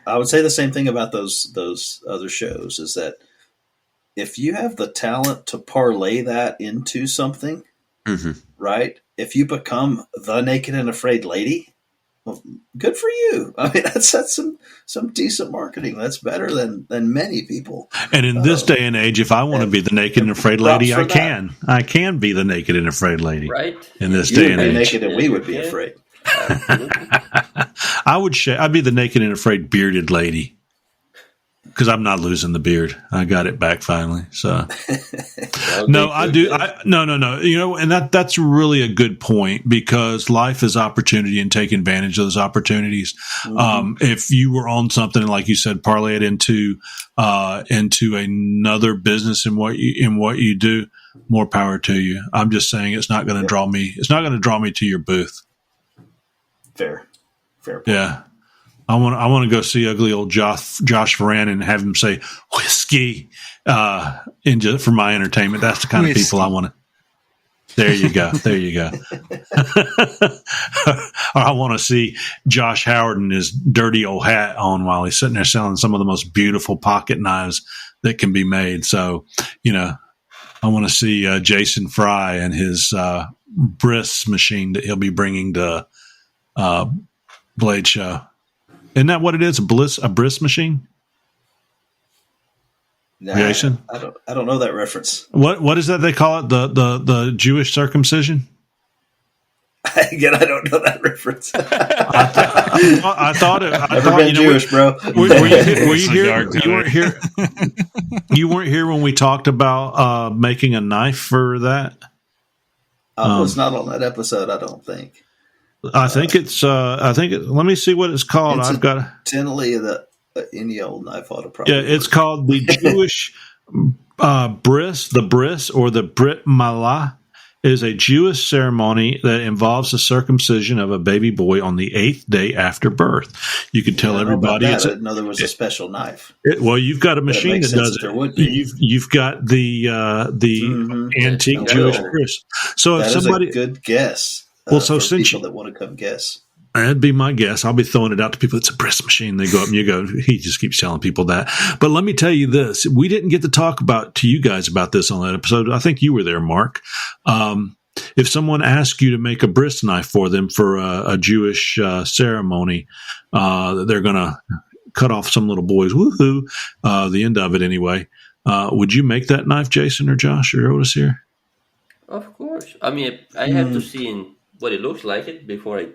I would say the same thing about those other shows is that if you have the talent to parlay that into something, right? If you become the Naked and Afraid lady, well, good for you. I mean, that's some decent marketing. That's better than many people. And in this day and age, if I want to be the Naked and Afraid lady, I can. I can be the Naked and Afraid lady. Right. In this day and age, naked and we would be afraid. I'd be the Naked and Afraid bearded lady. because I'm not losing the beard. I got it back finally. So no, I do. No. You know, and that's really a good point, because life is opportunity, and take advantage of those opportunities. If you were on something, like you said, parlay it into another business in what you do, more power to you. I'm just saying it's not going to draw me. It's not going to draw me to your booth. Fair point. Yeah. I want to go see ugly old Josh Varan and have him say whiskey for my entertainment. That's the kind of people I want to. There you go. Or I want to see Josh Howard in his dirty old hat on while he's sitting there selling some of the most beautiful pocket knives that can be made. So, you know, I want to see Jason Fry and his bris machine that he'll be bringing to Blade Show. Isn't that what it is? A bris machine? Nah, Jason? I don't know that reference. What is that they call it? The Jewish circumcision? Again, I don't know that reference. I thought been Jewish, bro. Were you here? You weren't here. You weren't here when we talked about making a knife for that. I was not on that episode, I don't think. I think it's. Let me see what it's called. I've got generally any old knife ought to probably. Yeah, it's called the Jewish bris. The bris, or the Brit Milah, is a Jewish ceremony that involves the circumcision of a baby boy on the 8th day after birth. You could tell everybody. I didn't know there was a special knife. Well, you've got a machine that does it. You've got the antique Jewish bris. So that if somebody, is a good guess. Well, so since people that want to come guess, that'd be my guess. I'll be throwing it out to people. It's a bris machine. They go up and you go. He just keeps telling people that. But let me tell you this: we didn't get to talk to you guys about this on that episode. I think you were there, Mark. If someone asks you to make a bris knife for them for a Jewish ceremony, they're going to cut off some little boy's woohoo. The end of it, anyway. Would you make that knife, Jason or Josh or Otis here? Of course. I mean, I have to see what it looks like before I.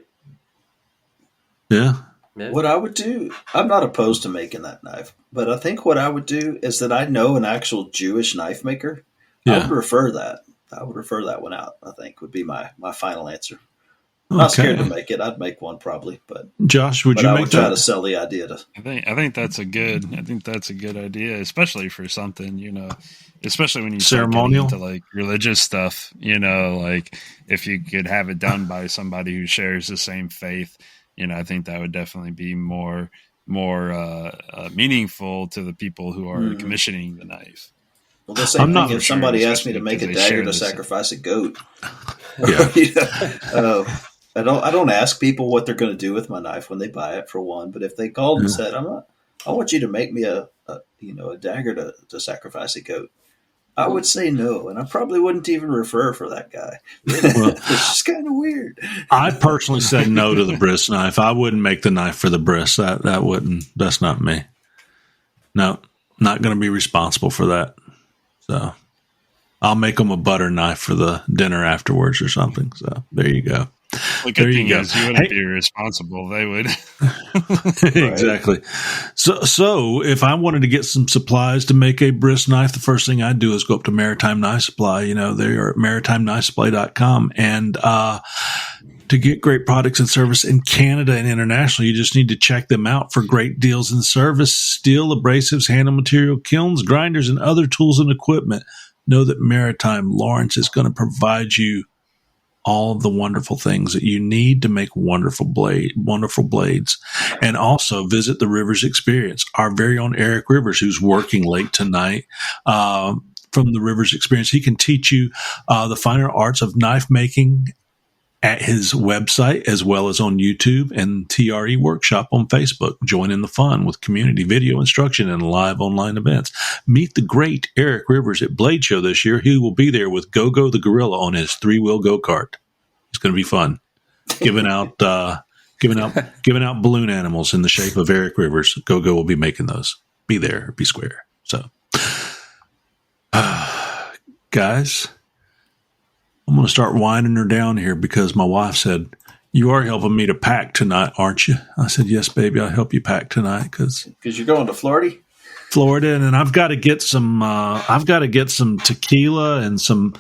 Yeah. What I would do, I'm not opposed to making that knife, but I think what I would do is that I know an actual Jewish knife maker. Yeah. I would refer that one out, I think, would be my final answer. I'm not scared to make it. I'd make one probably, but Josh, would you I make would try to sell the idea to. I think that's a good idea, especially for something, you know, especially when you ceremonial into like religious stuff, you know, like if you could have it done by somebody who shares the same faith, you know, I think that would definitely be more meaningful to the people who are commissioning the knife. Well, the same thing if somebody asked me to make a dagger to sacrifice a goat. Yeah. You know, I don't ask people what they're going to do with my knife when they buy it, for one. But if they called and said, "I want you to make me a dagger to sacrifice a goat," I would say no, and I probably wouldn't even refer for that guy. Well, it's just kind of weird. I personally said no to the bris knife. I wouldn't make the knife for the bris. That wouldn't. That's not me. No, not going to be responsible for that. So I'll make them a butter knife for the dinner afterwards or something. So there you go. The good thing is you wouldn't be responsible. They would. Exactly. So if I wanted to get some supplies to make a bris knife, the first thing I'd do is go up to Maritime Knife Supply. You know, they are at maritimeknifesupply.com. And to get great products and service in Canada and internationally, you just need to check them out for great deals and service. Steel, abrasives, handle material, kilns, grinders, and other tools and equipment. Know that Maritime Lawrence is going to provide you all of the wonderful things that you need to make wonderful blades. And also visit the Rivers Experience. Our very own Eric Rivers, who's working late tonight, from the Rivers Experience. He can teach you the finer arts of knife making at his website, as well as on YouTube and TRE Workshop on Facebook. Join in the fun with community video instruction and live online events. Meet the great Eric Rivers at Blade Show this year. He will be there with Go-Go the Gorilla on his 3-wheel go-kart. It's going to be fun. Giving out balloon animals in the shape of Eric Rivers. Go-Go will be making those. Be there, be square. So, guys, I'm going to start winding her down here because my wife said, "You are helping me to pack tonight, aren't you?" I said, "Yes, baby, I'll help you pack tonight." Because you're going to Florida? Florida, and then I've got to get some. I've got to get some tequila and some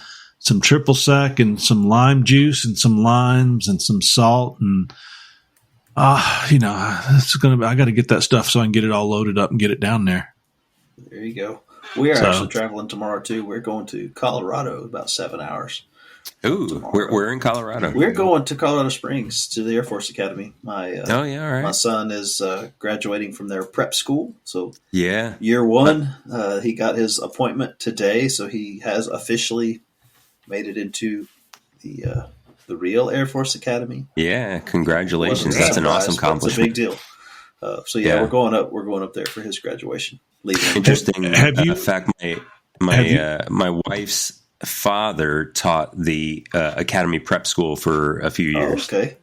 triple sec and some lime juice and some limes and some salt and it's gonna. I got to get that stuff so I can get it all loaded up and get it down there. There you go. We are actually traveling tomorrow too. We're going to Colorado, about 7 hours. Ooh, we're in Colorado. We're going to Colorado Springs to the Air Force Academy. All right. My son is graduating from their prep school. So year one, he got his appointment today. So he has officially made it into the real Air Force Academy. Yeah, congratulations! That's an awesome accomplishment. It's a big deal. We're going up. We're going up there for his graduation. Interesting. In fact, my wife's father taught the Academy Prep School for a few years. Okay.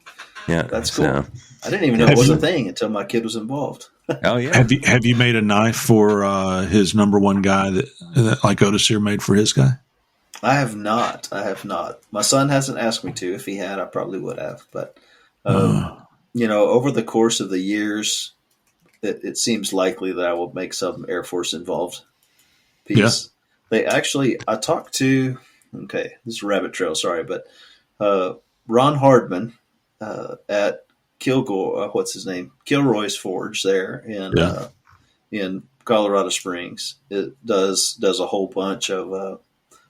Yeah, that's cool. So, I didn't even know it was a thing until my kid was involved. Oh yeah. Have you made a knife for his number one guy that like Otis here made for his guy? I have not. My son hasn't asked me to. If he had, I probably would have. But over the course of the years, it seems likely that I will make some Air Force involved piece. Yeah. They actually, I talked to, this is a rabbit trail, sorry, but Ron Hardman at Kilroy's Forge there in Colorado Springs. It does a whole bunch of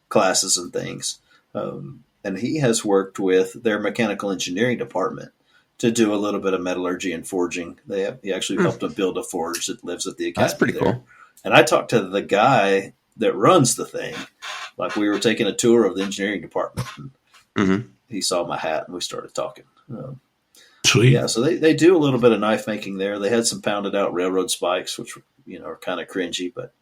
classes and things. And he has worked with their mechanical engineering department to do a little bit of metallurgy and forging. He actually helped them build a forge that lives at the academy. That's pretty cool. And I talked to the guy that runs the thing. Like we were taking a tour of the engineering department. And he saw my hat and we started talking. Sweet. Yeah, so they do a little bit of knife making there. They had some pounded out railroad spikes, which are kind of cringy, but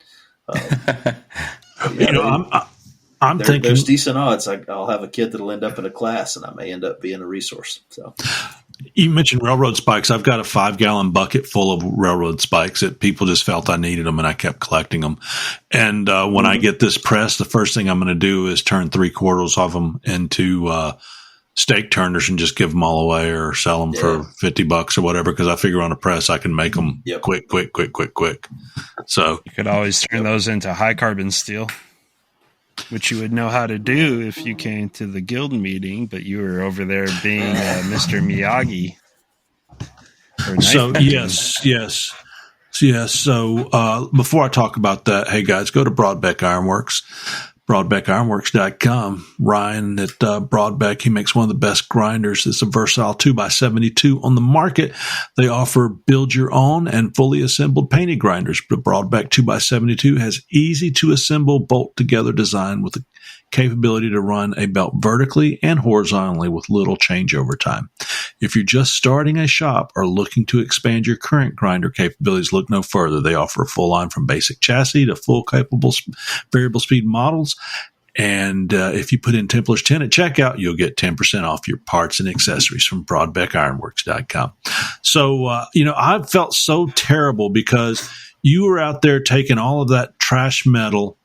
I'm thinking there's decent odds I'll have a kid that'll end up in a class, and I may end up being a resource. So, you mentioned railroad spikes. I've got a 5-gallon bucket full of railroad spikes that people just felt I needed them, and I kept collecting them. And when I get this press, the first thing I'm going to do is turn 3/4 of them into steak turners and just give them all away or sell them for $50 or whatever. Because I figure on a press I can make them quick. So you could always turn those into high carbon steel, which you would know how to do if you came to the guild meeting, but you were over there being Mr. Miyagi. So yes. So before I talk about that, hey guys, go to Broadbeck Ironworks, broadbeckironworks.com. Ryan at Broadbeck, he makes one of the best grinders. It's a versatile 2x72 on the market. They offer build your own and fully assembled painted grinders. The Broadbeck 2x72 has easy to assemble bolt together design with the capability to run a belt vertically and horizontally with little changeover time. If you're just starting a shop or looking to expand your current grinder capabilities, look no further. They offer a full line from basic chassis to full capable variable speed models. And if you put in Templars 10 at checkout, you'll get 10% off your parts and accessories from broadbeckironworks.com. So, I've felt so terrible because you were out there taking all of that trash metal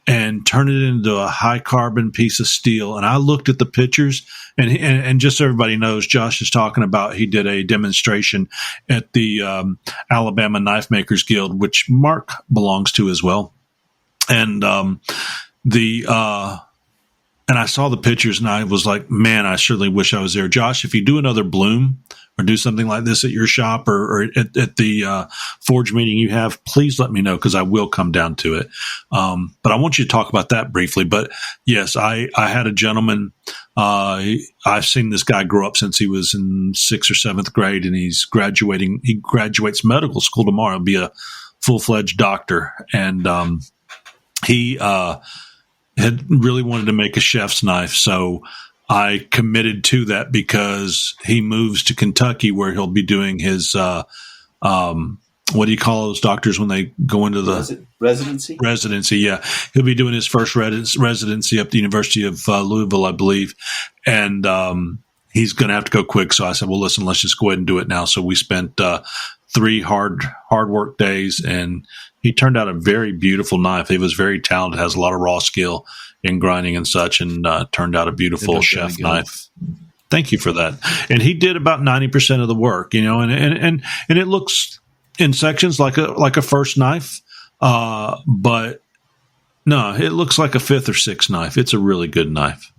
and turn it into a high carbon piece of steel. And I looked at the pictures, and just so everybody knows, Josh is talking about he did a demonstration at the Alabama Knife Makers Guild, which Mark belongs to as well. And and I saw the pictures and I was like, man, I certainly wish I was there. Josh, if you do another Bloom or do something like this at your shop or at the Forge meeting you have, please let me know because I will come down to it. But I want you to talk about that briefly. But yes, I had a gentleman. I've seen this guy grow up since he was in 6th or 7th grade, and he's graduating. He graduates medical school tomorrow. He'll be a full-fledged doctor. And he had really wanted to make a chef's knife. So I committed to that because he moves to Kentucky where he'll be doing his, what do you call those doctors when they go into the residency? Residency, yeah. He'll be doing his first residency up at the University of Louisville, I believe. And he's going to have to go quick. So I said, well, listen, let's just go ahead and do it now. So we spent 3 hard work days, and he turned out a very beautiful knife. He was very talented, has a lot of raw skill in grinding and such, and turned out a beautiful chef knife. Thank you for that. And he did about 90% of the work, and it looks in sections like a first knife. But no, it looks like a 5th or 6th knife. It's a really good knife.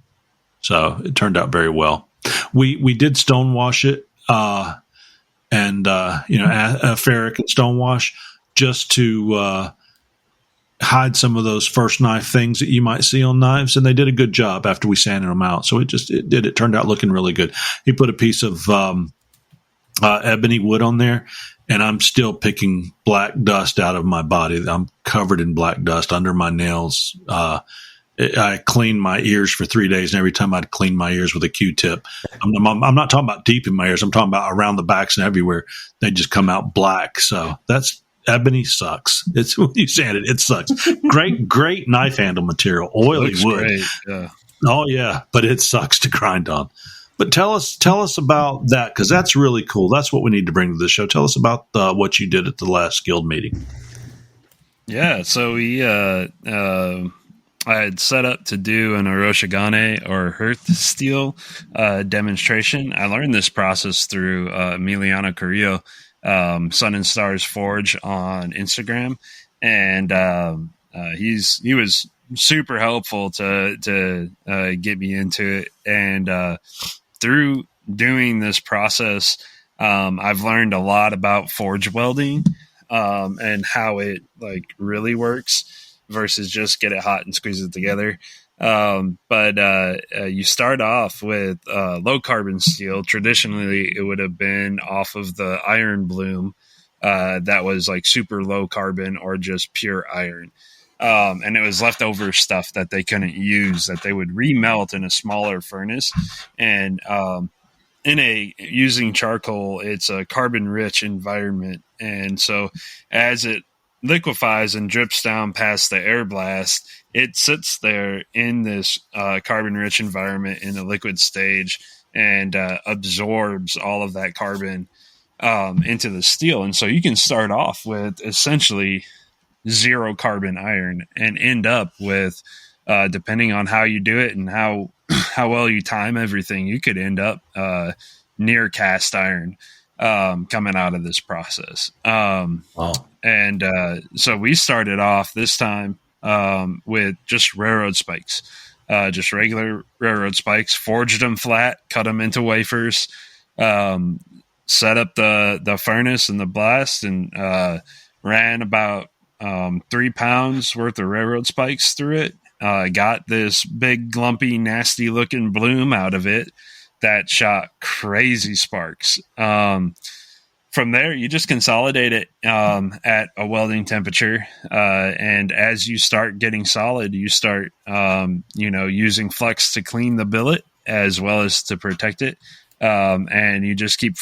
So it turned out very well. We did stonewash it, and ferric and stonewash just to hide some of those first knife things that you might see on knives, and they did a good job after we sanded them out. So it turned out looking really good. He put a piece of ebony wood on there, and I'm still picking black dust out of my body. I'm covered in black dust under my nails. I cleaned my ears for 3 days, and every time I'd clean my ears with a Q-tip, I'm not talking about deep in my ears. I'm talking about around the backs and everywhere. They just come out black. So that's ebony sucks. It's when you sand it sucks. Great knife handle material, oily wood. Great. Yeah. Oh yeah, but it sucks to grind on. But tell us about that, because that's really cool. That's what we need to bring to the show. Tell us about what you did at the last guild meeting. Yeah, so I had set up to do an Oroshigane or Hearth Steel demonstration. I learned this process through Emiliano Carrillo, Sun and Stars Forge on Instagram, and he was super helpful to get me into it. And through doing this process, I've learned a lot about forge welding and how it really works versus just get it hot and squeeze it together. But you start off with low carbon steel. Traditionally, it would have been off of the iron bloom that was super low carbon or just pure iron. And it was leftover stuff that they couldn't use, that they would remelt in a smaller furnace. And using charcoal, it's a carbon rich environment. And so as it liquefies and drips down past the air blast, it sits there in this carbon rich environment in a liquid stage and absorbs all of that carbon into the steel. And so you can start off with essentially zero carbon iron and end up with, depending on how you do it and how well you time everything, you could end up near cast iron coming out of this process. And so we started off this time with just railroad spikes, just regular railroad spikes, forged them flat, cut them into wafers, set up the furnace and the blast, and ran about 3 pounds worth of railroad spikes through it. Got this big, lumpy, nasty looking bloom out of it that shot crazy sparks. From there, you just consolidate it at a welding temperature. And as you start getting solid, you start, using flux to clean the billet as well as to protect it. And you just keep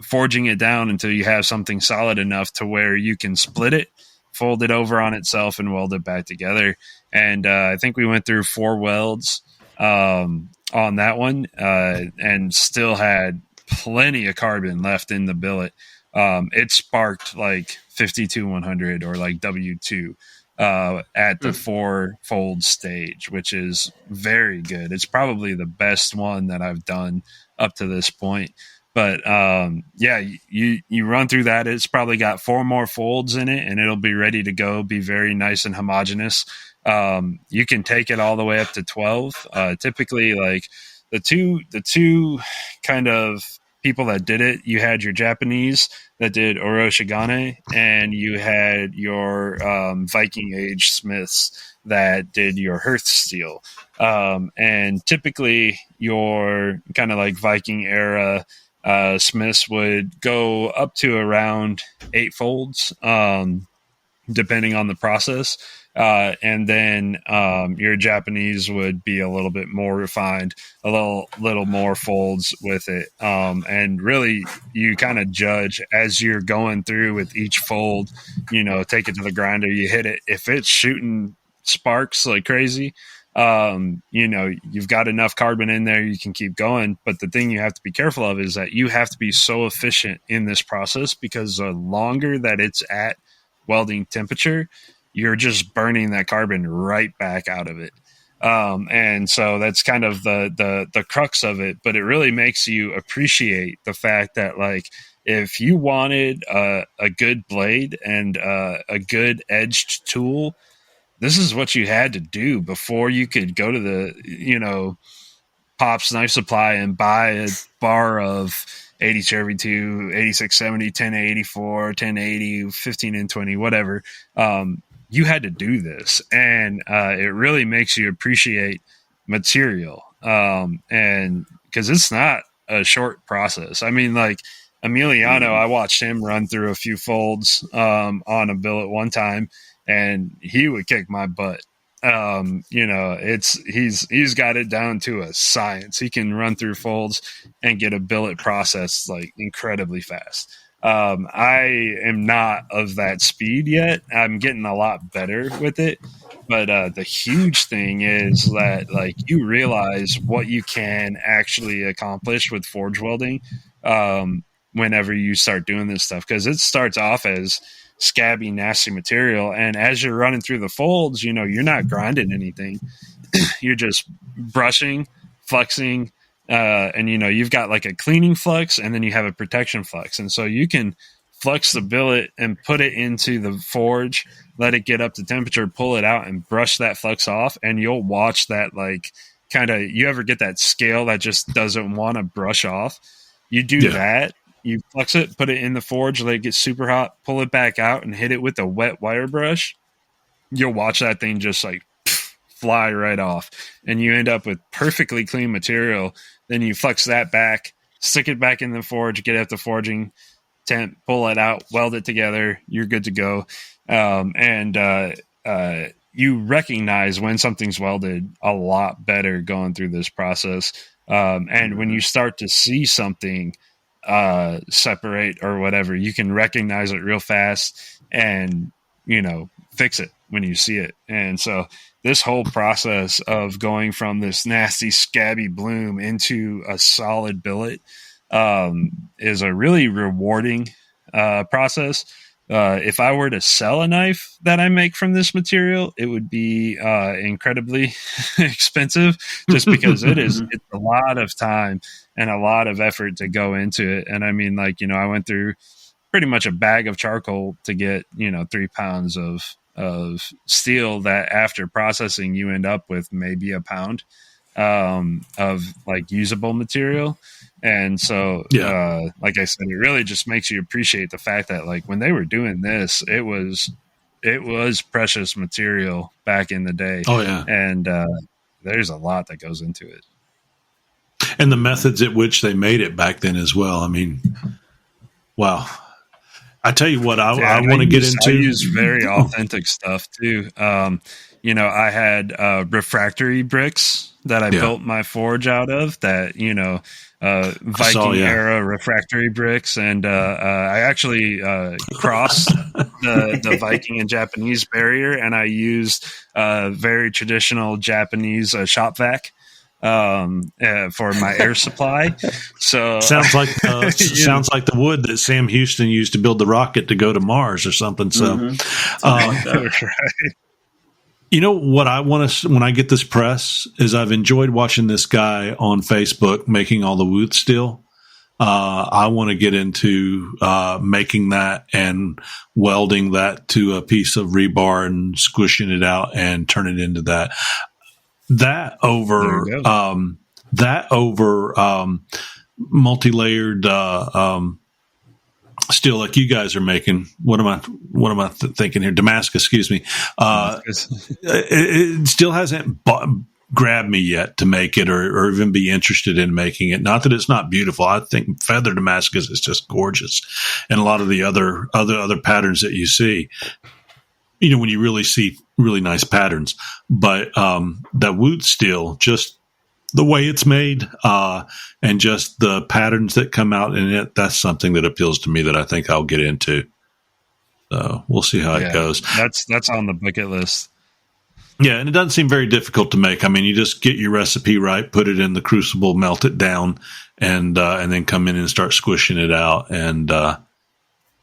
forging it down until you have something solid enough to where you can split it, fold it over on itself, and weld it back together. And I think we went through 4 welds on that one and still had plenty of carbon left in the billet. It sparked 52-100 or W2 at the 4-fold stage, which is very good. It's probably the best one that I've done up to this point. But you run through that. It's probably got 4 more folds in it, and it'll be ready to go. Be very nice and homogeneous. You can take it all the way up to 12. Typically, the two kind of people that did it, you had your Japanese that did Oroshigane, and you had your Viking Age smiths that did your Hearth Steel. And typically, your kind of Viking era smiths would go up to around 8 folds, depending on the process. And then your Japanese would be a little bit more refined, a little more folds with it. And really, you kind of judge as you're going through with each fold, take it to the grinder, you hit it. If it's shooting sparks like crazy, you've got enough carbon in there, you can keep going. But the thing you have to be careful of is that you have to be so efficient in this process, because the longer that it's at welding temperature, you're just burning that carbon right back out of it. And so that's kind of the crux of it, but it really makes you appreciate the fact that, like, if you wanted a good blade and a good edged tool, this is what you had to do before you could go to the, Pop's Knife Supply and buy a bar of 80-32, 86-70, 10-84, 10-80, 15 and 20, whatever. You had to do this, and it really makes you appreciate material. And because it's not a short process. I mean, like Emiliano, I watched him run through a few folds on a billet one time, and he would kick my butt. He's got it down to a science. He can run through folds and get a billet processed like incredibly fast. I am not of that speed yet. I'm getting a lot better with it. But the huge thing is that, like, you realize what you can actually accomplish with forge welding whenever you start doing this stuff, because it starts off as scabby, nasty material, and as you're running through the folds, you're not grinding anything. You're just brushing, flexing, and you've got like a cleaning flux, and then you have a protection flux, and so you can flex the billet and put it into the forge, let it get up to temperature, pull it out, and brush that flux off, and you'll watch that, like, kind of, you ever get that scale that just doesn't want to brush off? You do that. You flex it, put it in the forge, let it get super hot, pull it back out, and hit it with a wet wire brush. You'll watch that thing just like fly right off, and you end up with perfectly clean material. Then you flex that back, stick it back in the forge, get it at the forging temp, pull it out, weld it together. You're good to go. You recognize when something's welded a lot better going through this process. And when you start to see something separate or whatever, you can recognize it real fast and fix it when you see it. And so this whole process of going from this nasty scabby bloom into a solid billet is a really rewarding process. If I were to sell a knife that I make from this material, it would be incredibly expensive, just because it's a lot of time and a lot of effort to go into it. And I mean, like, I went through pretty much a bag of charcoal to get, 3 pounds of steel that after processing, you end up with maybe a pound of like usable material. And so, like I said, it really just makes you appreciate the fact that, like, when they were doing this, it was precious material back in the day. Oh yeah. And there's a lot that goes into it. And the methods at which they made it back then as well. I mean, wow. I tell you what, I want to get into. I use very authentic stuff too. I had refractory bricks that I built my forge out of, that, Viking era refractory bricks. And I actually crossed the Viking and Japanese barrier, and I used very traditional Japanese shop vac for my air supply. So sounds like the wood that Sam Houston used to build the rocket to go to Mars or something. So, right. What I want to, when I get this press, is I've enjoyed watching this guy on Facebook making all the wood steel. I want to get into making that and welding that to a piece of rebar and squishing it out and turn it into that. That over multi-layered steel like you guys are making. What am I thinking here? Damascus, excuse me. It still hasn't grabbed me yet to make it or even be interested in making it. Not that it's not beautiful. I think feather Damascus is just gorgeous, and a lot of the other patterns that you see, when you really see really nice patterns. But that wood steel, just the way it's made, and just the patterns that come out in it, that's something that appeals to me that I think I'll get into. So we'll see how it goes. That's on the bucket list. Yeah, and it doesn't seem very difficult to make. I mean, you just get your recipe right, put it in the crucible, melt it down, and then come in and start squishing it out. And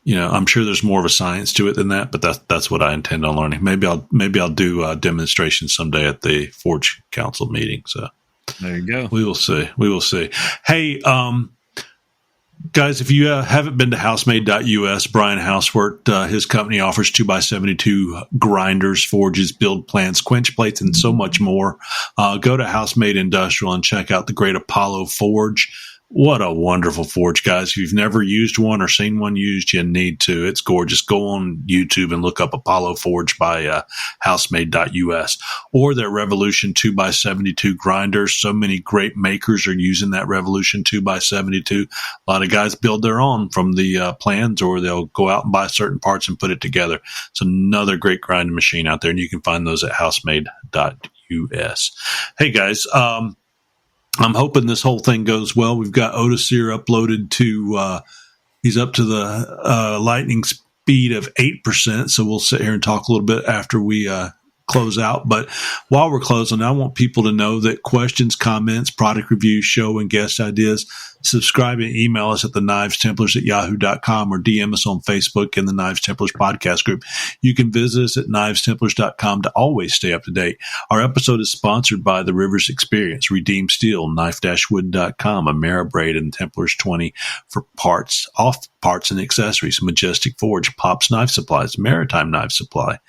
I'm sure there's more of a science to it than that, but that's what I intend on learning. Maybe I'll do a demonstration someday at the Forge Council meeting. So there you go. We will see. Hey, guys, if you haven't been to housemade.us, Brian Housework, his company offers 2x72 grinders, forges, build plans, quench plates, and so much more. Go to Housemade Industrial and check out the Great Apollo Forge. What a wonderful forge, guys. If you've never used one or seen one used, you need to. It's gorgeous. Go on YouTube and look up Apollo Forge by housemade.us or their Revolution 2x72 grinders. So many great makers are using that Revolution 2x72. A lot of guys build their own from the plans, or they'll go out and buy certain parts and put it together. It's another great grinding machine out there, and you can find those at housemade.us. Hey, guys, I'm hoping this whole thing goes well. We've got Otisir uploaded to, he's up to the lightning speed of 8%. So we'll sit here and talk a little bit after we close out. But while we're closing, I want people to know that questions, comments, product reviews, show and guest ideas, subscribe and email us at the knivestemplars@yahoo.com or DM us on Facebook in the Knives Templars podcast group. You can visit us at knivestemplars.com to always stay up to date. Our episode is sponsored by the Rivers Experience, Redeem Steel, knife-wood.com, Ameribraid, and Templars 20 for parts, off parts and accessories, Majestic Forge, Pops Knife Supplies, Maritime Knife Supply,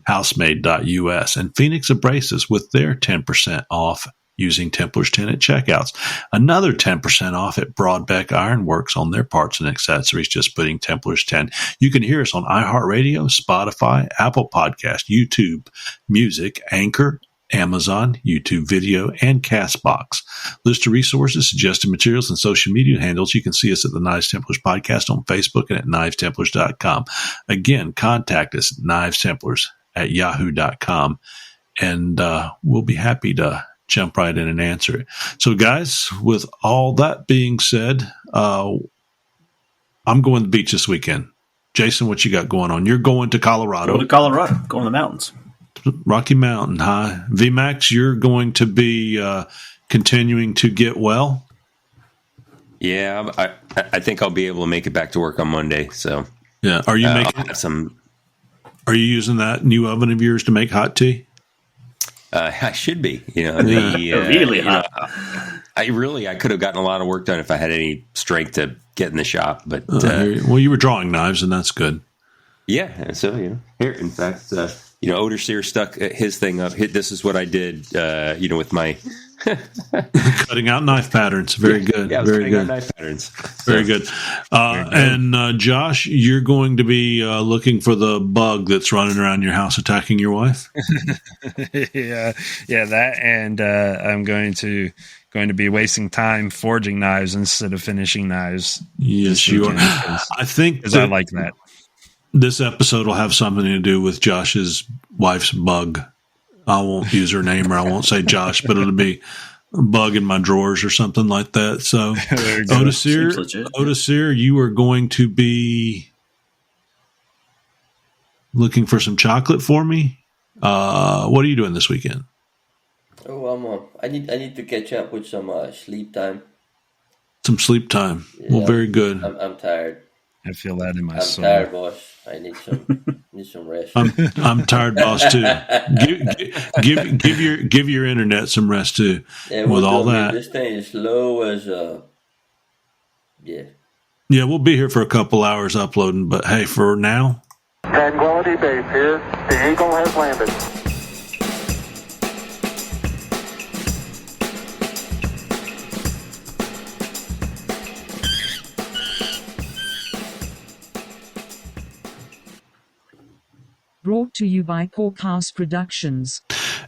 housemade.us, and Phoenix Abrasives with their 10% off using Templars 10 at checkouts. Another 10% off at Broadbeck Ironworks on their parts and accessories, just putting Templars 10. You can hear us on iHeartRadio, Spotify, Apple Podcast, YouTube, Music, Anchor, Amazon, YouTube Video, and CastBox. List of resources, suggested materials, and social media handles. You can see us at the Knives Templars Podcast on Facebook and at knivestemplars.com. Again, contact us at knivestemplars@yahoo.com, and we'll be happy to jump right in and answer it. So, guys, with all that being said, I'm going to the beach this weekend. Jason, what you got going on? You're going to Colorado. Going to Colorado. Going to the mountains. Rocky Mountain High. VMAX, you're going to be continuing to get well? Yeah, I think I'll be able to make it back to work on Monday. So, yeah. Are you making some? Are you using that new oven of yours to make hot tea? I should be. Really hot. I could have gotten a lot of work done if I had any strength to get in the shop. But well, you were drawing knives, and that's good. Yeah. So here, in fact, Otisir stuck his thing up. This is what I did. With my cutting out knife patterns. Very good. Yeah, very good. Knife patterns. Very good. And Josh, you're going to be looking for the bug that's running around your house attacking your wife. yeah, that, and I'm going to be wasting time forging knives instead of finishing knives. Yes, you are. I think I like that. This episode will have something to do with Josh's wife's bug. I won't use her name, or I won't say Josh, but it'll be a bug in my drawers or something like that. So, Otisir, you are going to be looking for some chocolate for me. What are you doing this weekend? Oh, I need to catch up with some sleep time. Some sleep time. Yeah, well, very good. I'm tired. I feel that in my soul. I'm tired, boss. I need some rest. I'm tired, boss, too. Give your internet some rest too. Yeah, with all that, this thing is slow as yeah. Yeah, we'll be here for a couple hours uploading, but hey, for now. Tranquility Base here. The Eagle has landed. Brought to you by Porkhouse Productions.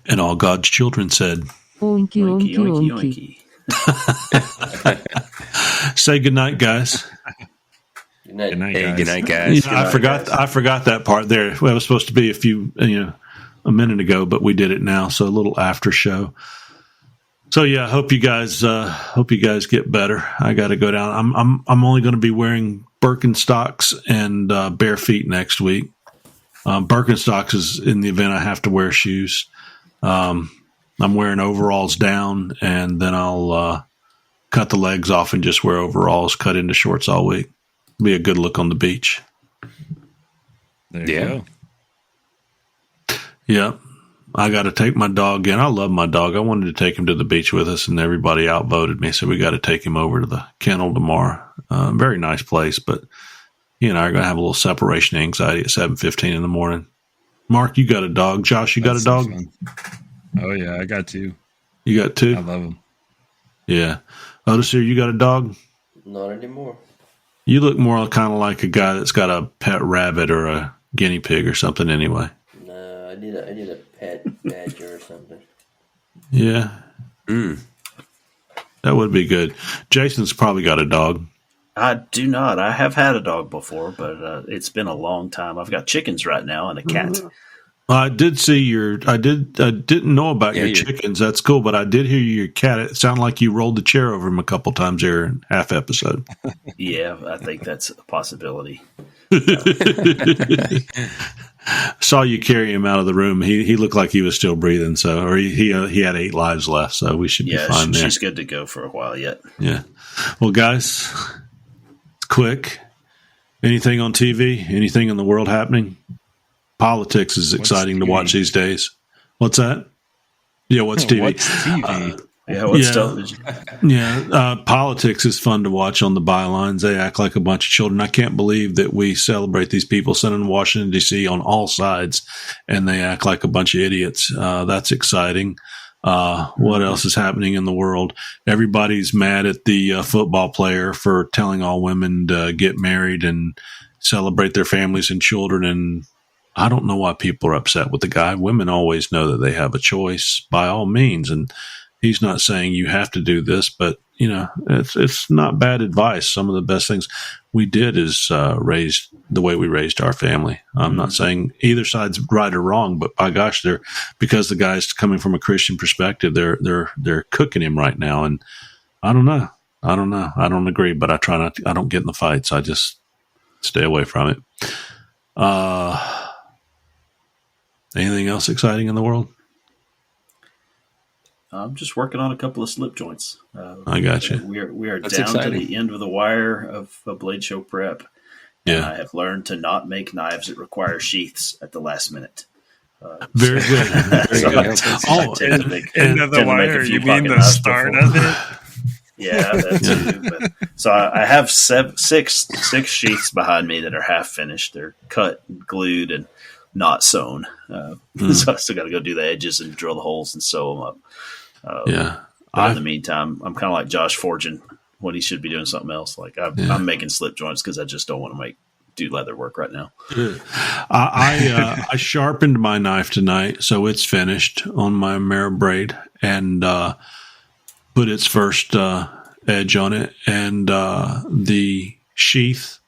And all God's children said, Oinky, oinky, oinky, oinky. Say goodnight, guys. Good night. Good night, guys. I forgot that part there. Well, it was supposed to be a minute ago, but we did it now. So a little after show. So yeah, hope you guys get better. I got to go down. I'm only going to be wearing Birkenstocks and bare feet next week. Birkenstocks is in the event I have to wear shoes. I'm wearing overalls down, and then I'll cut the legs off and just wear overalls cut into shorts all week. Be a good look on the beach. There you go. Yep. I got to take my dog in. I love my dog. I wanted to take him to the beach with us, and everybody outvoted me, so we got to take him over to the kennel tomorrow. Very nice place, but he and I are going to have a little separation anxiety at 7:15 in the morning. Mark, you got a dog. Josh, you got a dog? Oh, yeah, I got 2. You got 2? I love them. Yeah. Otis, you got a dog? Not anymore. You look more kind of like a guy that's got a pet rabbit or a guinea pig or something anyway. No, I need a pet badger or something. Yeah. That would be good. Jason's probably got a dog. I do not. I have had a dog before, but it's been a long time. I've got chickens right now and a cat. I did see I didn't know about your chickens. That's cool, but I did hear your cat. It sounded like you rolled the chair over him a couple times there in half episode. Yeah, I think that's a possibility. Saw you carry him out of the room. He looked like he was still breathing. So, or he had 8 lives left. So we should be fine there. She's good to go for a while yet. Yeah. Well, guys, it's quick. Anything on TV? Anything in the world happening? Politics is exciting to watch these days. What's that? Yeah, what's TV? What's TV? What's television? Politics is fun to watch on the bylines. They act like a bunch of children. I can't believe that we celebrate these people sitting in Washington, D.C. on all sides, and they act like a bunch of idiots. That's exciting. What else is happening in the world? Everybody's mad at the football player for telling all women to get married and celebrate their families and children, and I don't know why people are upset with the guy. Women always know that they have a choice by all means, and he's not saying you have to do this, but it's not bad advice. Some of the best things we did is raise the way we raised our family. I'm not saying either side's right or wrong, but by gosh, because the guy's coming from a Christian perspective, they're cooking him right now, and I don't know. I don't agree, but I try not. I don't get in the fights. I just stay away from it. Anything else exciting in the world? I'm just working on a couple of slip joints. I got you. We are down to the end of the wire of a Blade Show prep. Yeah, I have learned to not make knives that require sheaths at the last minute. Very good. End of the wire. You mean the start of it? Yeah, that too. But, so I have six sheaths behind me that are half finished. They're cut, and glued, and not sewn. So I still got to go do the edges and drill the holes and sew them up. But in the meantime, I'm kind of like Josh forging when he should be doing something else. Like I'm making slip joints because I just don't want to do leather work right now. I sharpened my knife tonight, so it's finished on my Mara braid, and put its first edge on it, and the sheath,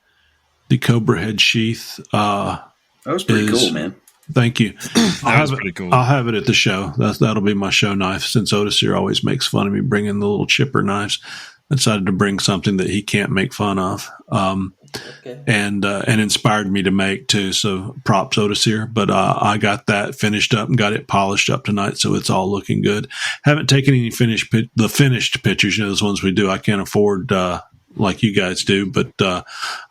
the Cobra head sheath. That was pretty cool, man. Thank you. Pretty cool. I'll have it at the show. That'll be my show knife. Since Otis here always makes fun of me bringing the little chipper knives, I decided to bring something that he can't make fun of, and inspired me to make too. So props Otis here. But I got that finished up and got it polished up tonight, so it's all looking good. Haven't taken any finished pictures. Those ones we do. I can't afford like you guys do, but I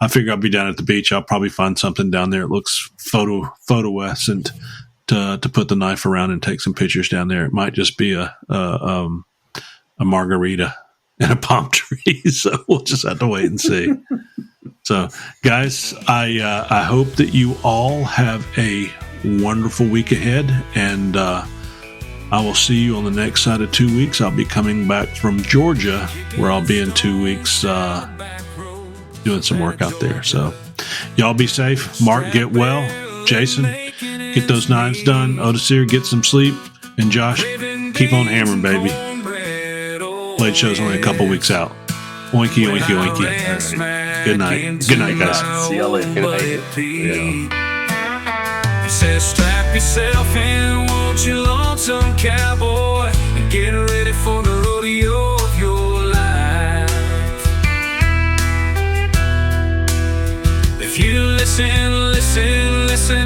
figure I'll be down at the beach. I'll probably find something down there. It looks photoescent to put the knife around and take some pictures down there. It might just be a margarita and a palm tree. So we'll just have to wait and see. So guys, I hope that you all have a wonderful week ahead, and I will see you on the next side of 2 weeks. I'll be coming back from Georgia, where I'll be in 2 weeks doing some work out there. So y'all be safe. Mark, get well. Jason, get those knives done. Otis here, get some sleep. And Josh, keep on hammering, baby. Blade Show's only a couple weeks out. Oinky, oinky, oinky. Right. Good night. Good night, guys. See y'all later. Good night. Says strap yourself in, won't you, lonesome cowboy, and get ready for the rodeo of your life. If you listen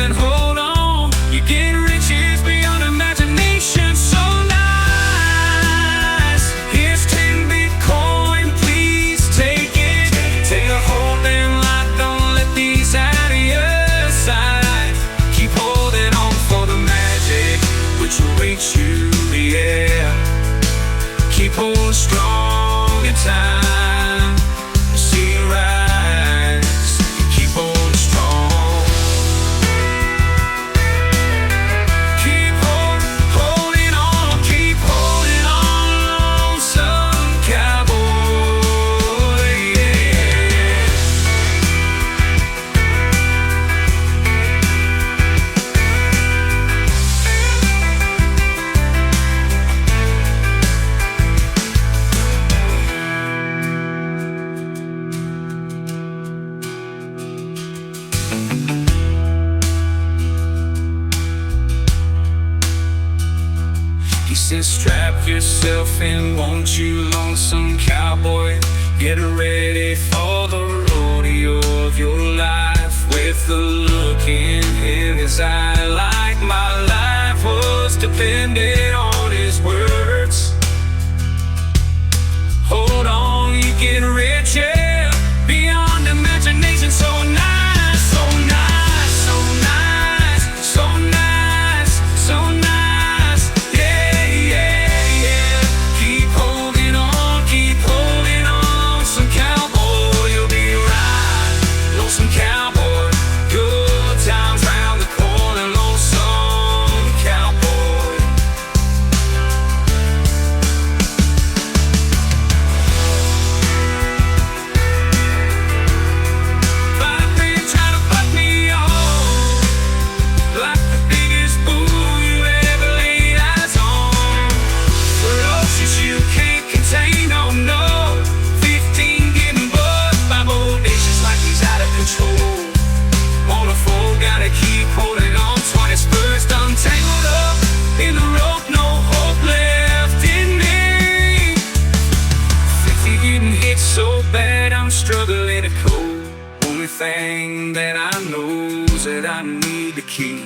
and hold on, you get riches beyond imagination. So nice. Here's 10 Bitcoin, please take it. Take a whole damn lot, don't let these out of your sight. said strap yourself in, won't you, lonesome cowboy? Get ready for the rodeo of your life. With the look in his eye, like my life was dependent on his words. Hold on, you get rich, yeah, beyond imagination. So nice, so nice, so nice, so nice, so nice. Yeah, yeah, yeah. Keep holding on, some cowboy, you'll be right. Lonesome cowboy, good times round the corner. Lonesome cowboy. I've been trying to fuck me off, like the biggest bull you ever laid eyes on. Ferocious, you can't contain, oh no. 15 getting buzzed by bodacious like he's out of control. On a four, gotta keep holding on. 20 spurs untangled up in the rope, no hope left in me. 50 getting hit so bad, I'm struggling to cope. Only thing that I know is that I need to keep